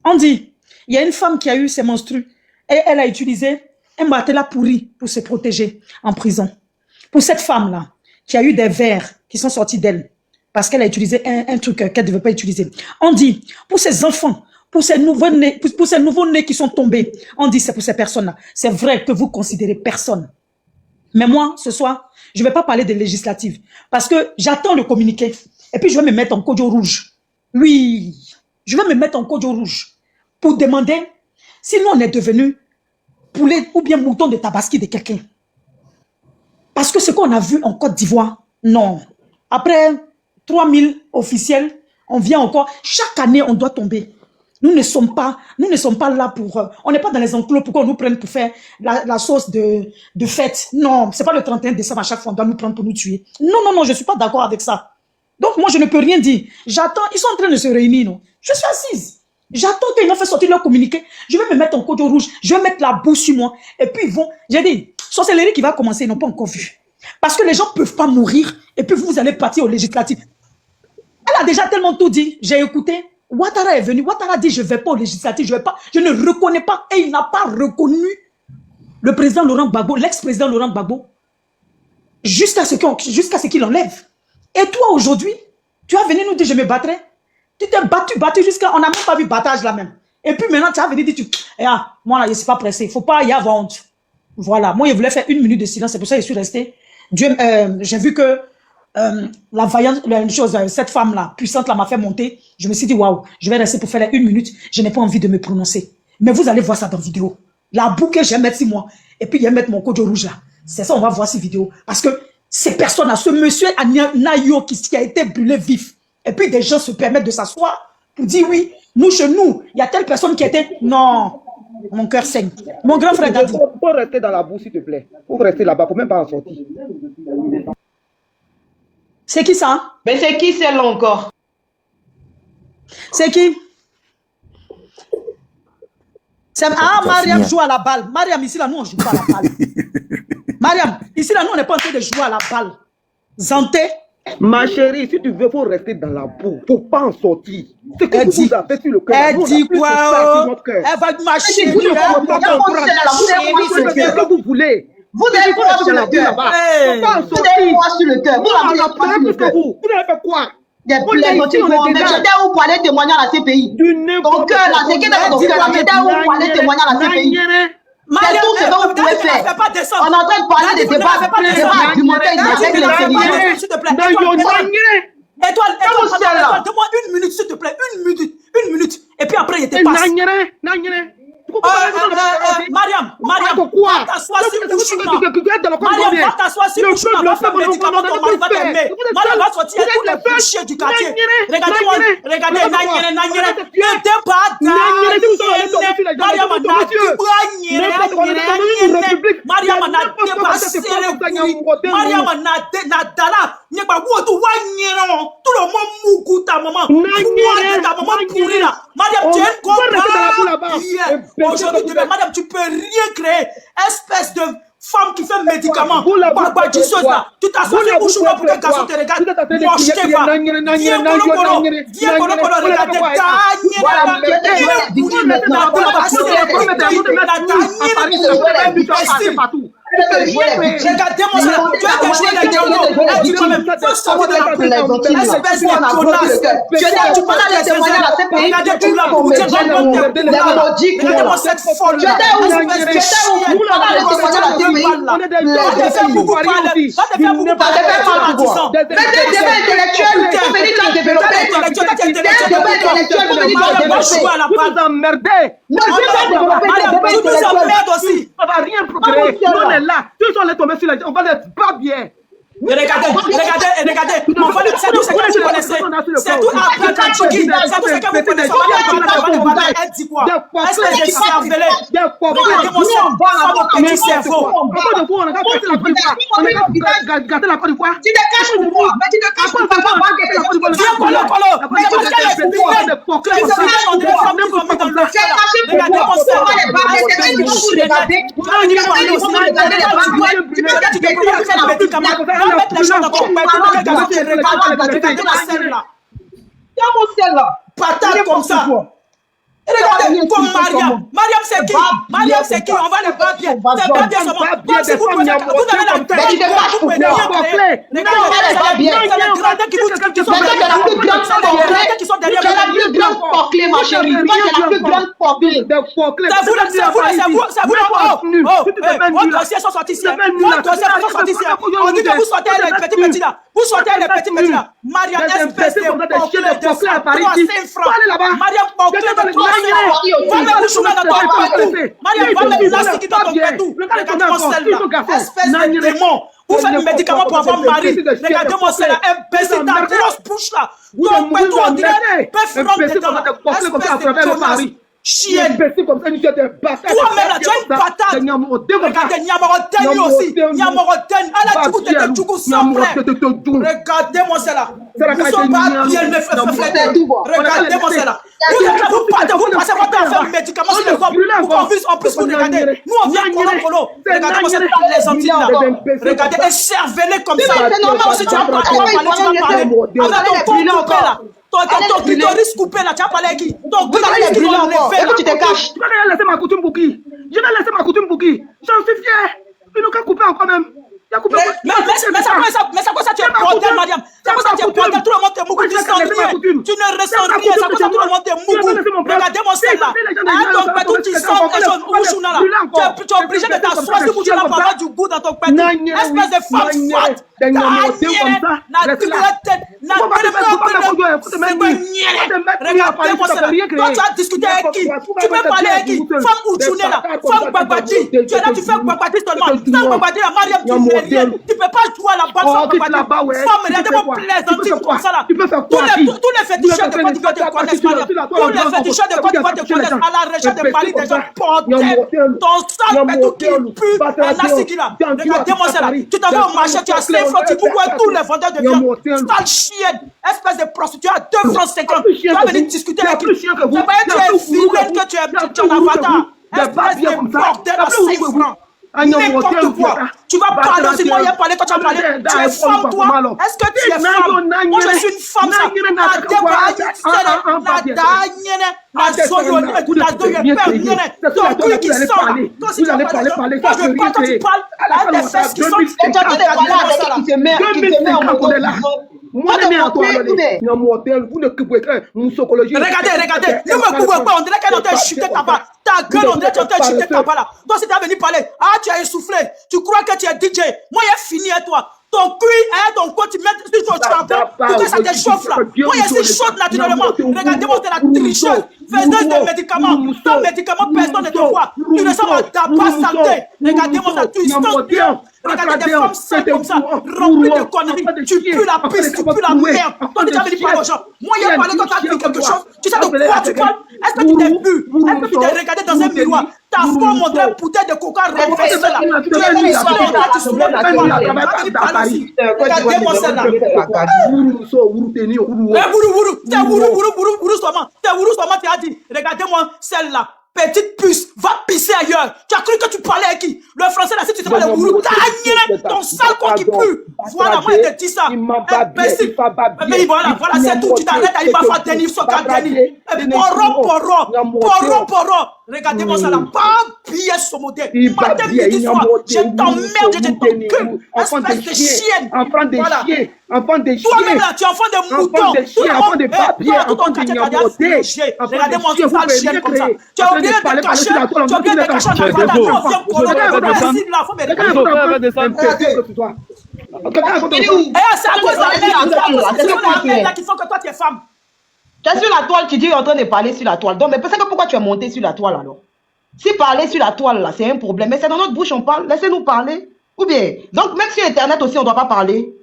Andy, il y a une femme qui a eu ses menstrues et elle a utilisé un matelas pourri pour se protéger en prison. Pour cette femme-là, qui a eu des vers qui sont sortis d'elle parce qu'elle a utilisé un truc qu'elle ne devait pas utiliser. Andy, pour ces enfants, pour ces nouveaux-nés qui sont tombés, on dit c'est pour ces personnes-là. C'est vrai que vous considérez personne. Mais moi, ce soir, je ne vais pas parler des législatives parce que j'attends le communiqué. Et puis, je vais me mettre en codio rouge. Oui, je vais me mettre en codio rouge pour demander si nous, on est devenu poulet ou bien mouton de tabaski de quelqu'un. Parce que ce qu'on a vu en Côte d'Ivoire, non. Après 3000 officiels, on vient encore. Chaque année, on doit tomber. Nous ne sommes pas là pour... on n'est pas dans les enclos pour qu'on nous prenne pour faire la sauce de fête. Non, c'est pas le 31 décembre à chaque fois on doit nous prendre pour nous tuer. Non, je suis pas d'accord avec ça. Donc moi, je ne peux rien dire. J'attends, ils sont en train de se réunir, non? Je suis assise. J'attends qu'ils m'ont fait sortir leur communiqué. Je vais me mettre en code rouge. Je vais mettre la boue sur moi. Et puis ils vont... J'ai dit, sorcellerie qui va commencer, ils n'ont pas encore vu. Parce que les gens ne peuvent pas mourir. Et puis vous allez partir au législatif. Elle a déjà tellement tout dit. J'ai écouté. Ouattara est venu. Ouattara dit, je ne vais pas au législatif. Je ne reconnais pas. Et il n'a pas reconnu le président Laurent Gbagbo, l'ex-président Laurent Gbagbo, jusqu'à ce qu'il enlève. Et toi, aujourd'hui, tu vas venir nous dire, je me battrai. Tu t'es battu jusqu'à... On n'a même pas vu battage là même. Et puis maintenant, tu vas venir dire, moi là, je ne suis pas pressé. Il ne faut pas y avoir honte. Voilà. Moi, je voulais faire 1 minute de silence. C'est pour ça que je suis resté. J'ai vu que la vaillante, une chose, cette femme-là, puissante, là, m'a fait monter. Je me suis dit, waouh, je vais rester pour faire 1 minute. Je n'ai pas envie de me prononcer. Mais vous allez voir ça dans la vidéo. La boue que je vais mettre sur moi. Et puis, je vais mettre mon code rouge là. C'est ça, on va voir ces vidéos. Parce que ces personnes-là, ce monsieur Nayo qui a été brûlé vif. Et puis, des gens se permettent de s'asseoir pour dire, oui, nous, chez nous, il y a telle personne qui était... Non, mon cœur saigne. Mon grand frère Dadi. Il faut rester dans la boue, s'il te plaît. Il faut rester là-bas, il ne faut même pas en sortir. C'est qui ça? Mais c'est qui celle-là encore? C'est qui? Mariam joue à la balle. Mariam, ici, là, nous, on ne joue pas à la balle. Mariam, ici, là, nous, on n'est pas en train de jouer à la balle. Zanté. Ma chérie, si tu veux, il faut rester dans la boue. Il ne faut pas en sortir. C'est que vous vous avez sur le cœur. Elle dit quoi? Elle va marcher. Vous ne pouvez pas vous voulez. Vous avez quoi sur le cœur? Vous avez quoi sur le cœur? Vous n'avez fait quoi? Des plaisanteries, mais j'étais où pour aller témoigner à la CPI? Ton cœur là, c'est qui est dans ton cœur là? J'étais où pour aller témoigner à la CPI? C'est tout ce que vous pouvez faire. On est en train de parler des débats argumentaires avec les féministes. S'il te plaît. Étoile, donne-moi 1 minute, s'il te plaît. 1 minute. Et puis après, il était passé. Mariam, va t'asseoir sur le chemin. Mariam, va t'asseoir sur le chemin. Va faire médicament, ton mari va t'aimer. Mariam va sortir tous les bûchers du quartier. Regardez-moi, regardez, ne t'es pas damné. Mariam a dépassé les couilles. Mariam a dala. Tout le monde moukou ta maman. Ta maman pourrie là. Mariam, tu es comprendre. Aujourd'hui, demain, madame, tu peux rien créer. Espèce de femme qui fait médicaments. Barbagisseuse là. Tu t'assois sur bouche pour que le garçon te regarde. Moche t'es pas. Viens, Kolo, regardez. Regardez-moi ça. Tu as des jouets de Django. Elle dit quand même, faut sortir de la prison. Espèce de connasse. Tu parles à des témoignages à cette pays. Regardez tout là. Regardez-moi cette folle. Espèce de chien. On est des gens qui beaucoup parlent. On va rien procréer. On est là. Tous on est tombés sur la... On va être pas bien. Regardez. On va le... C'est tout ce que vous connaissez. C'est tout après Kachiki. C'est tout ce que vous connaissez. Elle dit quoi? Espèce de cervelé. Regardez-moi ça. Ça va petit cerveau. On a gâté la Côte d'Ivoire. On a gâté la Côte d'Ivoire. Tu te caches pour moi. Mais tu te caches pour moi. Viens, Kolo. Mettre les gens dans ton patate comme ça. Regardez, comme Mariam. Mariam, c'est qui? On va le battre bien. C'est pas bien seulement. Comme si vous avez la tête. Vous pouvez rien créer. C'est les gradins qui sont derrière. C'est la plus grande porclée, ma chérie. C'est la plus grande porclée. C'est vous. Vos dossiers sont sortis ici. On dit que vous sortez les petits là. Vous sortez les petits là. Mariam, espèce de porclée de 300 francs. Mariam, porclée de 300. Va mettre le chemin dans ton pétou. Mariam, va mettre le plastique dans ton pétou. Regardez-moi celle-là. Espèce de démon. Vous faites des médicaments pour avoir mari. Regardez-moi celle-là, imbécile, ta grosse bouche là. Donc, mais toi, on dirait, imbécile comme ça, t'es porté comme ça à travers le mari. Chienne. Imbécile comme ça, tu es des bâtards. Toi-même là, tu as une patate. Regardez, Nyamoroten aussi. Nyamoroten. Ah là, tu t'es du coup sans frère. Regardez-moi celle-là. Vous ne pas bien me faire fléter. Regardez-moi celle-là. Vous passez votre temps à faire un médicament sur le corps. En plus, vous regardez. Nous, on vient Colo. Regardez-moi celle-là, les Antilles là. Regardez, écervelez comme ça. C'est normal, si tu vas parler, avec ton corps coupé là. Ton clitoris coupé là, tu as parlé avec qui? Ton clitoris qui va enlever. Tu te caches. Tu vas laisser ma coutume pour qui? Je vais laisser ma coutume pour qui? J'en suis fier. Il nous a coupé encore même. Mais c'est quoi ça, tu es bordel, Mariam? C'est quoi ça, tu es bordel? Tout le monde te moukou, tu sens rien. Tu ne ressens rien, c'est quoi ça, tout le monde te moukou? Regardez-moi celle-là. Ton pétou, tu sens des choses mouchouna là. Tu es obligé de t'asseoir si mouchouna pour avoir du goût dans ton pétou. Espèce de femme fat. Regardez-moi celle-là. Toi, tu as discuté avec qui? Tu peux parler avec qui? Femme Ouchouné là. Femme Babadi. Tu es là, tu fais Babadi seulement. Femme Babadi là, Mariam, tu peux pas jouer à la balle. Femme, regardez-moi plaisanter comme ça là. Tous les féticheurs de Côte d'Ivoire te connaissent, Mariam. Tous les féticheurs de Côte d'Ivoire te connaissent. À la région de Mali, des gens bordel. Ton sang pétou qui pue. Un assigui là. Regardez-moi celle-là. Tu t'en vas au marché, tu as 5 francs, tu vois tous les vendeurs de viande. Sale chienne. Espèce de prostituée à 2 francs 50. Tu vas venir discuter avec qui? C'est pas que tu es vilaine que tu es en avatar. Espèce de bordel à 5 francs. N'importe quoi. Tu vas parler aussi, moi, il y a parlé, toi tu vas parler. Tu es femme, toi. Est-ce que tu es femme? Moi, je suis une femme, ça. Regardez, ne me couvrez pas, on dirait qu'elle a chuté ta part. Ta gueule, on dirait qu'elle a chuté ta part là. Toi, si tu as venu parler, tu as essoufflé, tu crois que tu es DJ. Moi, il est fini à toi. Ton cuir, ton corps, tu mets sur ton chapeau pour que ça te chauffe là. Moi, je suis chaude naturellement. Regardez-moi, c'est la tricheuse. Faisais des médicaments. Ton médicament, personne ne te voit. Tu ne sens pas ta base santé. Regardez-moi ça, tu sens bien. Regardez des femmes sales comme ça, remplies de conneries. Tu pues la piste, tu pues la merde. Toi, tu as venu parler aux gens. Moi, il y a parlé quand tu as dit quelque chose. Tu sais de quoi tu parles? Est-ce que tu t'es bu? Est-ce que tu t'es regardé dans un miroir? Ta femme montré une bouteille de coca renversée là. Tu es venu ici, tu soulèves la voix. Regardez-moi celle-là. T'es Wourou seulement, tu as dit. Regardez-moi celle-là. Petite puce, va pisser ailleurs. Tu as cru que tu parlais avec qui? Le français là, si tu sais pas le Wourou, ton sale corps qui pue. Voilà, moi je te dis ça. Imbécile. Mais voilà, c'est tout. Tu t'arrêtes à Ibafa Denis, Soka Denis. Poro. Regardez-moi ça là. Pas bien sommodé. Matin, midi, soir. Je t'emmerde, je t'encule. Espèce de chienne. Enfant de chien. Enfant de chien. Toi-même là, tu es enfant de mouton. Enfant de papier. Enfant de nyamodé. Regardez-moi ce sale chienne comme ça. Tu as oublié de cacher. Tu as oublié de cacher dans la c'est à cause de la merde qui font que toi tu es femme. Tu es sur la toile, tu dis en train de parler sur la toile. Donc, mais c'est que pourquoi tu es monté sur la toile alors? Si parler sur la toile là, c'est un problème. Mais c'est dans notre bouche on parle. Laissez-nous parler. Ou bien, donc même sur Internet aussi on ne doit pas parler.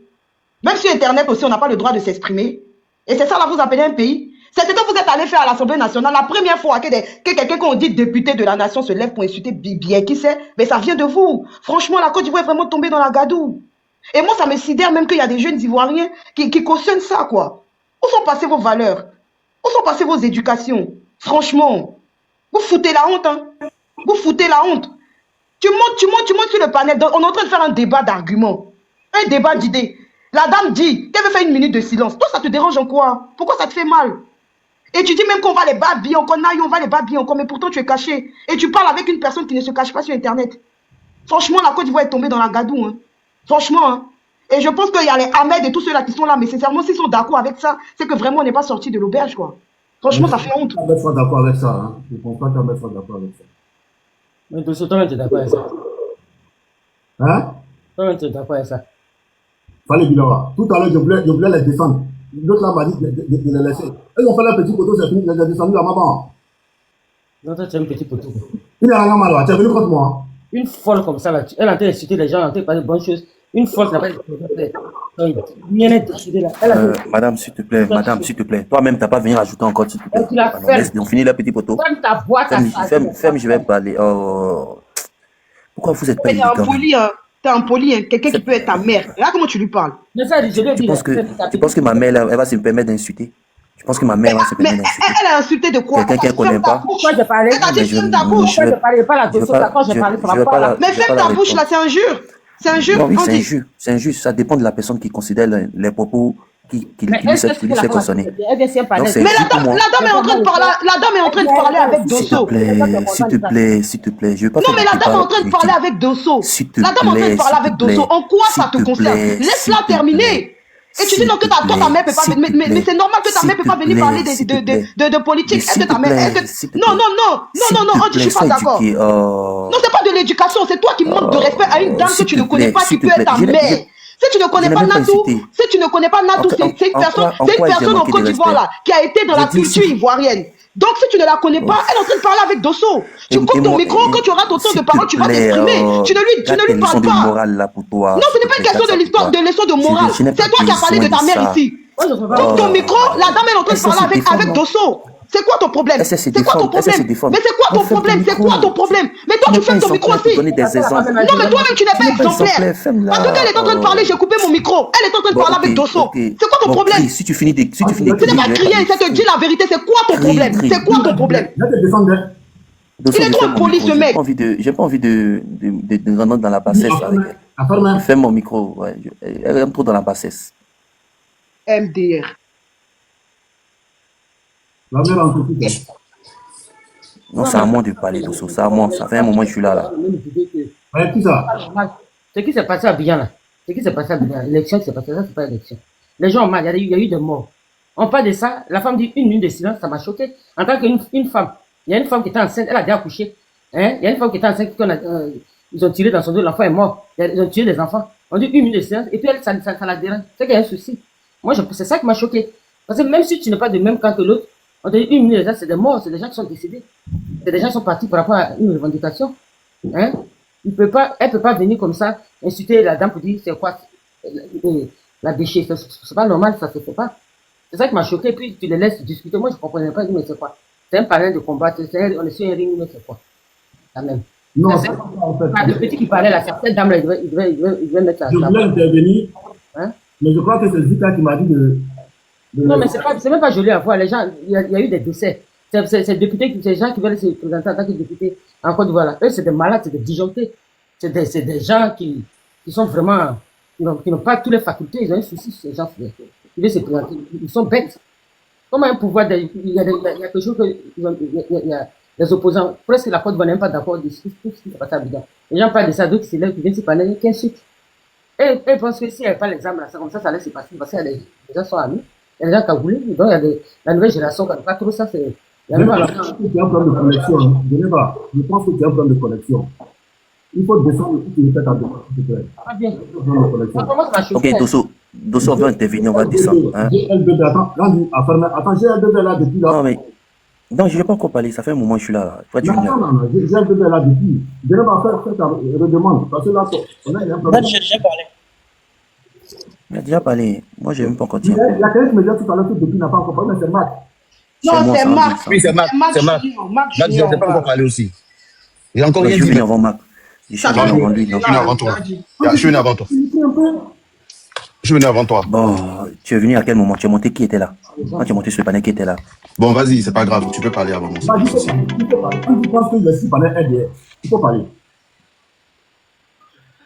Même sur Internet aussi on n'a pas le droit de s'exprimer. Et c'est ça là vous appelez un pays. C'est ce que vous êtes allé faire à l'Assemblée nationale la première fois que quelqu'un qu'on dit député de la nation se lève pour insulter bien qui sait, mais ça vient de vous. Franchement, la Côte d'Ivoire est vraiment tombée dans la gadoue. Et moi, ça me sidère même qu'il y a des jeunes Ivoiriens qui cautionnent ça, quoi. Où sont passées vos valeurs? Où sont passées vos éducations? Franchement, vous foutez la honte, hein. Vous foutez la honte. Tu montes sur le panel. On est en train de faire un débat d'arguments. Un débat d'idées. La dame dit qu'elle veut faire 1 minute de silence. Toi, ça te dérange en quoi? Pourquoi ça te fait mal? Et tu dis même qu'on va les babiller encore, on va les babiller encore, mais pourtant tu es caché. Et tu parles avec une personne qui ne se cache pas sur Internet. Franchement, la Côte d'Ivoire est tombée dans la gadoue. Hein. Franchement. Hein. Et je pense qu'il y a les Ahmed et tous ceux-là qui sont là, mais sincèrement, s'ils sont d'accord avec ça, c'est que vraiment on n'est pas sorti de l'auberge, quoi. Franchement, ça fait honte. On n'est pas d'accord avec ça. Hein. Je ne pense pas qu'on soit d'accord avec ça. Mais de ce temps, tu es d'accord avec ça. Hein? Toi, tu es d'accord avec ça. Fallait Bilawa. Tout à l'heure, je voulais les descendre. L'autre là m'a dit de les laisser. Ils ont fait leur petit poteau, c'est fini, les descendu à ma banque. Non, toi, tu es un petit poteau. Il y a rien mal, tu es venu contre moi. Une folle comme ça, là, elle est en train d'insulter les gens, elle est en train de parler de bonnes choses. Une force n'a pas été présentée. Rien n'est décidé là. Elle a dit, Madame, s'il te plaît. Toi-même, t'as pas venu rajouter encore, s'il te plaît. tu la Ah non, fermes. laisse, on finit le petit poteau. Ferme ta boîte à Ferme, je vais parler. Oh. Pourquoi vous êtes pas T'es éduquant? impoli, hein. T'es impoli, hein. Quelqu'un qui peut être ta mère. Là, comment tu lui parles? Mais ça, je lui ai dit. Tu penses que ma mère, là, elle va se permettre d'insulter? Tu penses que ma mère va se permettre d'insulter? Elle a insulté de quoi? Quelqu'un qu'elle connaît pas? Pourquoi j'ai parlé? Elle t'a dit ferme ta bouche. Pourquoi j'ai parlé? Pas la dossier, d'accord, j'ai parlé, ça va pas là. Mais ferme ta bouche là, c'est injure. C'est injure. Non, oui, Andy. c'est injuste. Ça dépend de la personne qui considère les propos qui lui fait consonner. Donc, c'est Mais injuste pour moi. la dame est en train de parler. La dame est en train de parler avec Dosso. S'il te plaît, je veux pas Non, faire mais la de dame est en train de politique. parler avec Dosso. S'il te La dame est en train de plaît, parler s'il avec te plaît, Dosso. En quoi ça s'il te te concerne? plaît, Laisse-la s'il te terminer. Et tu dis donc que toi, ta mère peut pas venir. Mais c'est normal que ta mère peut pas venir parler de politique. Est-ce que ta mère. Non, Andy, je suis pas d'accord. Non, c'est pas de l'éducation. C'est toi qui manques de respect à une dame que tu ne connais pas qui peut être ta mère. Si tu ne connais pas Natou, c'est une personne en Côte d'Ivoire là, qui a été dans la culture ivoirienne. Donc si tu ne la connais pas, elle est en train de parler avec Dosso. Tu coupes ton micro, quand tu auras ton temps de parole, tu vas t'exprimer. Tu ne lui parles pas. Non, ce n'est pas une question de leçon de morale. C'est toi qui as parlé de ta mère ici. Coupe ton micro, la dame est en train de parler avec Dosso. C'est quoi ton problème? C'est quoi ton problème? Mais c'est quoi ton problème? C'est quoi ton problème? Mais toi, tu fermes ton micro aussi. Non, mais toi-même, tu n'es pas exemplaire. Parce que quand elle est en train de parler, j'ai coupé mon micro. Elle est en train de parler avec Dosso. C'est quoi ton problème? Si tu finis de Tu n'es pas crier, ça te dit la vérité. C'est quoi ton problème? C'est quoi ton problème? Il est trop impoli, ce mec. J'ai pas envie de rentrer dans la bassesse avec elle. Ferme mon micro. Ouais. Elle rentre trop dans la bassesse. MDR. La mère en tout cas. Non, c'est à moi de parler de ça. C'est à moi. Ça fait un moment que je suis là. Avec qui ça? Ce qui s'est passé à Biyan, là. Ce qui s'est passé à Biyan, l'élection qui s'est passée, ça, c'est pas l'élection. Les gens ont mal, il y a eu des morts. On parle de ça, la femme dit une minute de silence, ça m'a choqué. En tant qu'une femme, il y a une femme qui était enceinte, elle a déjà accouché. Hein? Il y a une femme qui était enceinte, ils ont tiré dans son dos, l'enfant est mort. Ils ont tué des enfants. On dit une minute de silence, et puis elle, ça la dérange. C'est qu'il y a un souci. Moi, c'est ça qui m'a choqué. Parce que même si tu n'es pas du même camp que l'autre, on te dit une minute, c'est des morts, c'est des gens qui sont décédés. C'est des gens qui sont partis par rapport à une revendication. Hein? Elle peut pas venir comme ça, insulter la dame pour dire c'est quoi la déchet. C'est pas normal, ça se fait pas. C'est ça qui m'a choqué, puis tu les laisses discuter. Moi, je comprenais pas, mais c'est quoi? C'est un panel de combat, on est sur un ring, mais c'est quoi? Quand même. Non, c'est en fait. Le petit qui parlait là, cette dame là, il devait mettre la. Je voulais intervenir, hein? Mais je crois que c'est Zika qui m'a dit de. Non, mais c'est même pas joli à voir. Les gens, il y a eu des décès. C'est députés, ces gens qui veulent se présenter en tant que députés en Côte d'Ivoire. Eux, c'est des malades, c'est des disjonctés. C'est des gens qui sont vraiment, qui n'ont pas toutes les facultés. Ils ont un souci, ces gens. Ils veulent se présenter. Ils sont bêtes. Comment un pouvoir, il y a quelque chose que, il y a les opposants, presque la Côte d'Ivoire n'est même pas d'accord de ce qui s'est passé à Abidjan. Les gens parlent de ça, d'autres qui s'élèvent, qui viennent s'y parler, qui insultent. Et ils pensent que si elle n'y a pas l'examen, là, comme ça allait se passer, parce que les gens sont amis. Il y a des gens qui ont voulu, donc il y a la nouvelle génération qui n'a pas trop ça, c'est. Il y a même pas Je pense qu'il y a un problème de connexion. Je pense qu'il y a un problème de connexion. Il faut descendre tout le fait à deux. Ah bien. Ok, Dosso, on va intervenir, on va descendre. Hein? Attends, j'ai un bébé là depuis là. Non, mais. Non, je ne vais pas encore parler, ça fait un moment que je suis là. Non, j'ai un bébé là depuis. Je ne vais pas faire cette redemande. Parce que là, on a un problème. J'ai déjà parlé. Il a déjà parlé. Moi, je n'ai même pas encore dit. Il y a quelqu'un qui me dit tout à l'heure que depuis n'a pas encore parlé, mais c'est Marc. Non, c'est Marc. Oui, c'est Marc. C'est Marc. Marc, je n'ai pas encore parlé aussi. Il y a encore rien dit. Je suis venu avant Marc. Je suis venu avant lui. Je suis venu avant toi. Je suis venu avant toi. Je suis venu avant toi. Bon, tu es venu à quel moment? Tu es monté, qui était là? Quand tu es monté sur le panel, qui était là? Bon, vas-y, c'est pas grave, tu peux parler avant moi. Il faut parler. Quand tu penses que le panel est derrière, il faut parler.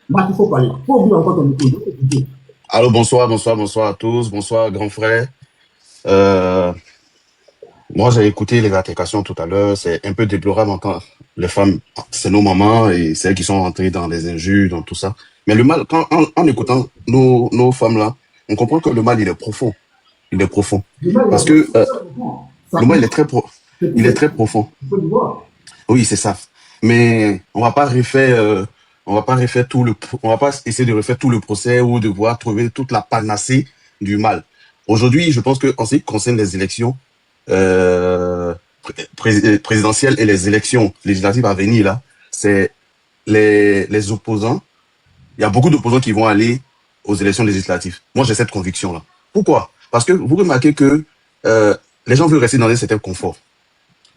Marc, il faut parler. Il faut ouvrir encore ton micro. Allô, bonsoir à tous. Bonsoir, grand frère. Moi, j'ai écouté les altercations tout à l'heure. C'est un peu déplorable quand les femmes, c'est nos mamans et celles qui sont entrées dans les injures, dans tout ça. Mais le mal, en écoutant nos femmes là, on comprend que le mal, il est profond. Il est profond. Parce que le mal, il est très profond. Oui, c'est ça. Mais on va pas refaire on va pas essayer de refaire tout le procès ou de voir trouver toute la panacée du mal. Aujourd'hui, je pense que en ce qui concerne les élections présidentielles et les élections législatives à venir là, c'est les opposants. il y a beaucoup d'opposants qui vont aller aux élections législatives. Moi, j'ai cette conviction-là. Pourquoi? Parce que vous remarquez que les gens veulent rester dans un certain confort.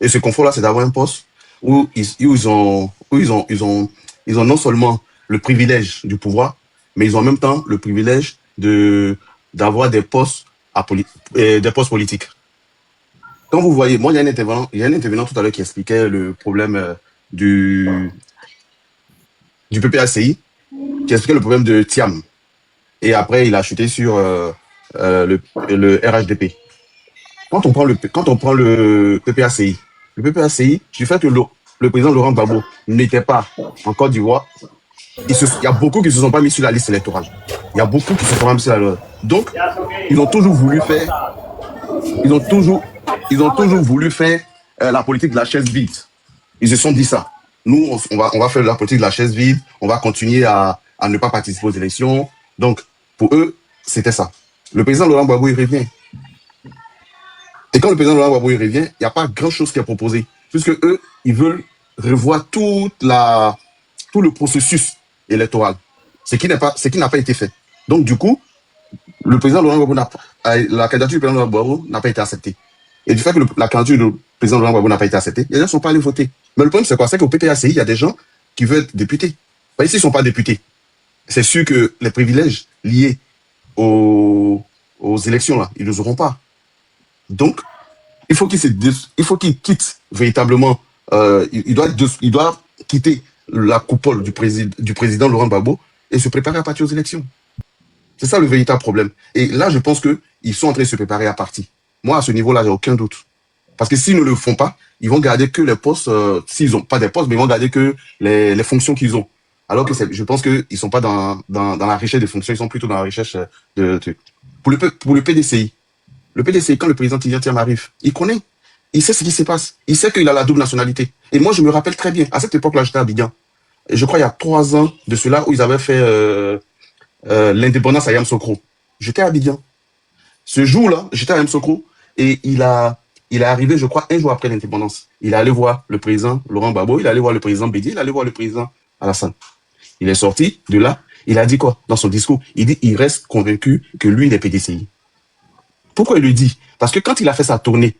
Et ce confort-là, c'est d'avoir un poste où ils ont non seulement le privilège du pouvoir, mais ils ont en même temps le privilège d'avoir des postes politiques. Quand vous voyez, moi, il y a un intervenant tout à l'heure qui expliquait le problème du PPACI, qui expliquait le problème de Thiam. Et après, il a chuté sur le RHDP. Quand on prend le PPACI, du fait que le président Laurent Gbagbo n'était pas en Côte d'Ivoire, il y a beaucoup qui ne se sont pas mis sur la liste électorale. Il y a beaucoup qui se sont pas mis sur la liste. Donc, ils ont toujours voulu faire la politique de la chaise vide. Ils se sont dit ça. Nous, on va faire la politique de la chaise vide, on va continuer à ne pas participer aux élections. Donc, pour eux, c'était ça. Le président Laurent Gbagbo, il revient. Et quand le président Laurent Gbagbo, il revient, il n'y a pas grand-chose qui est proposé. Puisque eux, ils veulent revoir tout le processus électoral. Ce qui n'a pas été fait. Donc, du coup, le président Laurent Gbagbo la candidature du président Laurent Gbagbo n'a pas été acceptée. Et du fait que la candidature du président Laurent Gbagbo n'a pas été acceptée, les gens ne sont pas allés voter. Mais le problème, c'est quoi? C'est qu'au PPACI, il y a des gens qui veulent être députés. Enfin, ici, ils ne sont pas députés. C'est sûr que les privilèges liés aux élections, là, ils ne les auront pas. Donc, il faut qu'ils quittent véritablement, il doit quitter la coupole du président Laurent Gbagbo et se préparer à partir aux élections. C'est ça le véritable problème. Et là, je pense qu'ils sont en train de se préparer à partir. Moi, à ce niveau-là, j'ai aucun doute. Parce que s'ils ne le font pas, ils vont garder que les postes, s'ils n'ont pas des postes, mais ils vont garder que les fonctions qu'ils ont. Alors que je pense qu'ils ne sont pas dans la recherche des fonctions, ils sont plutôt dans la recherche de trucs. Pour le PDCI, quand le président Tidjane Thiam arrive, il connaît, il sait ce qui se passe, il sait qu'il a la double nationalité. Et moi, je me rappelle très bien, à cette époque-là, j'étais à Abidjan. Et je crois il y a 3 ans de cela où ils avaient fait l'indépendance à Yamoussoukro. J'étais à Abidjan. Ce jour-là, j'étais à Yamoussoukro et il est arrivé, je crois, un jour après l'indépendance. Il est allé voir le président Laurent Gbagbo, il est allé voir le président Bédié, il est allé voir le président Alassane. Il est sorti de là, il a dit quoi dans son discours? Il dit il reste convaincu que lui, il est PDCI. Pourquoi il le dit? Parce que quand il a fait sa tournée,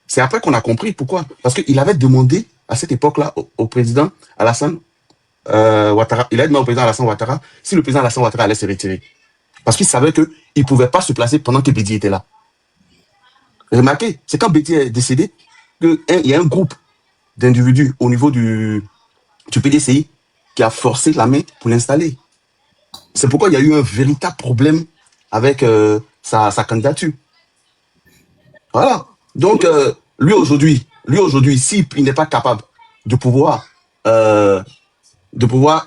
c'est après qu'on a compris pourquoi. Parce qu'il avait demandé à cette époque-là au président Alassane Ouattara, il a demandé au président Alassane Ouattara si le président Alassane Ouattara allait se retirer. Parce qu'il savait qu'il ne pouvait pas se placer pendant que Bédié était là. Remarquez, c'est quand Bédié est décédé qu'il y a un groupe d'individus au niveau du PDCI qui a forcé la main pour l'installer. C'est pourquoi il y a eu un véritable problème avec sa candidature. Voilà. Donc, lui aujourd'hui, s'il n'est pas capable de pouvoir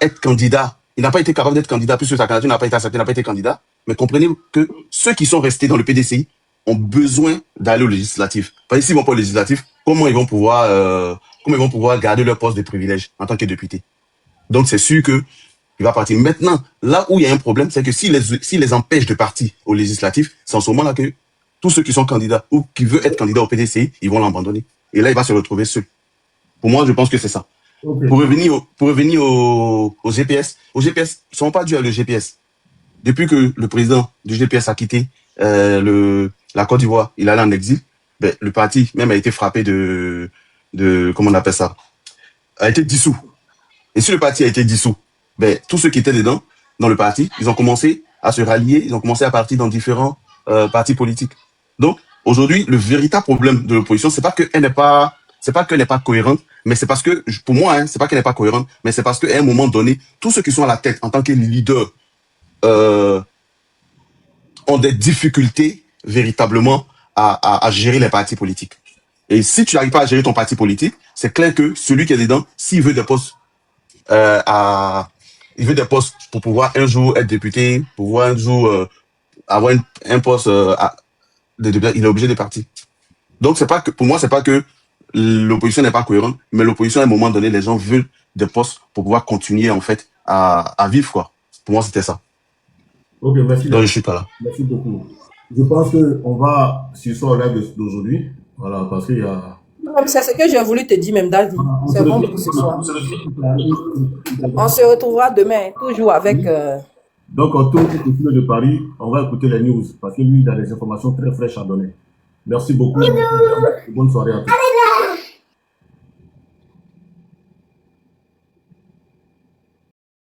être candidat, il n'a pas été capable d'être candidat puisque sa candidature n'a pas été acceptée, n'a pas été candidat, mais comprenez que ceux qui sont restés dans le PDCI ont besoin d'aller au législatif. Parce que s'ils vont pas au législatif, comment ils vont pouvoir garder leur poste de privilège en tant que député? Donc, c'est sûr que il va partir. Maintenant, là où il y a un problème, c'est que s'il les empêche de partir au législatif, c'est en ce moment-là que tous ceux qui sont candidats ou qui veulent être candidats au PDCI, ils vont l'abandonner. Et là, il va se retrouver seul. Pour moi, je pense que c'est ça. Okay. Pour revenir au GPS, ils ne sont pas dus à le GPS. Depuis que le président du GPS a quitté la Côte d'Ivoire, il allait en exil, ben, le parti même a été frappé de comment on appelle ça, a été dissous. Et si le parti a été dissous, ben, tous ceux qui étaient dedans, dans le parti, ils ont commencé à se rallier, ils ont commencé à partir dans différents partis politiques. Donc, aujourd'hui, le véritable problème de l'opposition, c'est pas qu'elle n'est pas cohérente, mais c'est parce que, pour moi, c'est pas qu'elle n'est pas cohérente, mais c'est parce qu'à un moment donné, tous ceux qui sont à la tête en tant que leaders ont des difficultés véritablement à gérer les partis politiques. Et si tu n'arrives pas à gérer ton parti politique, c'est clair que celui qui est dedans, s'il veut des postes pour pouvoir un jour être député, pour pouvoir un jour avoir un poste de député, il est obligé de partir. Donc c'est pas que, pour moi, c'est pas que l'opposition n'est pas cohérente, mais l'opposition à un moment donné, les gens veulent des postes pour pouvoir continuer en fait à vivre, quoi. Pour moi, c'était ça. Ok, merci. Donc je suis pas là. Merci beaucoup. Je pense que on va sur ce live d'aujourd'hui, voilà, parce qu'il y a C'est ce que j'ai voulu te dire, même Dadi. C'est bon pour ce soir. On se retrouvera demain, toujours avec. Donc, on tourne le de Paris. On va écouter les news parce que lui, il a des informations très fraîches à donner. Merci beaucoup. Bonne soirée à tous.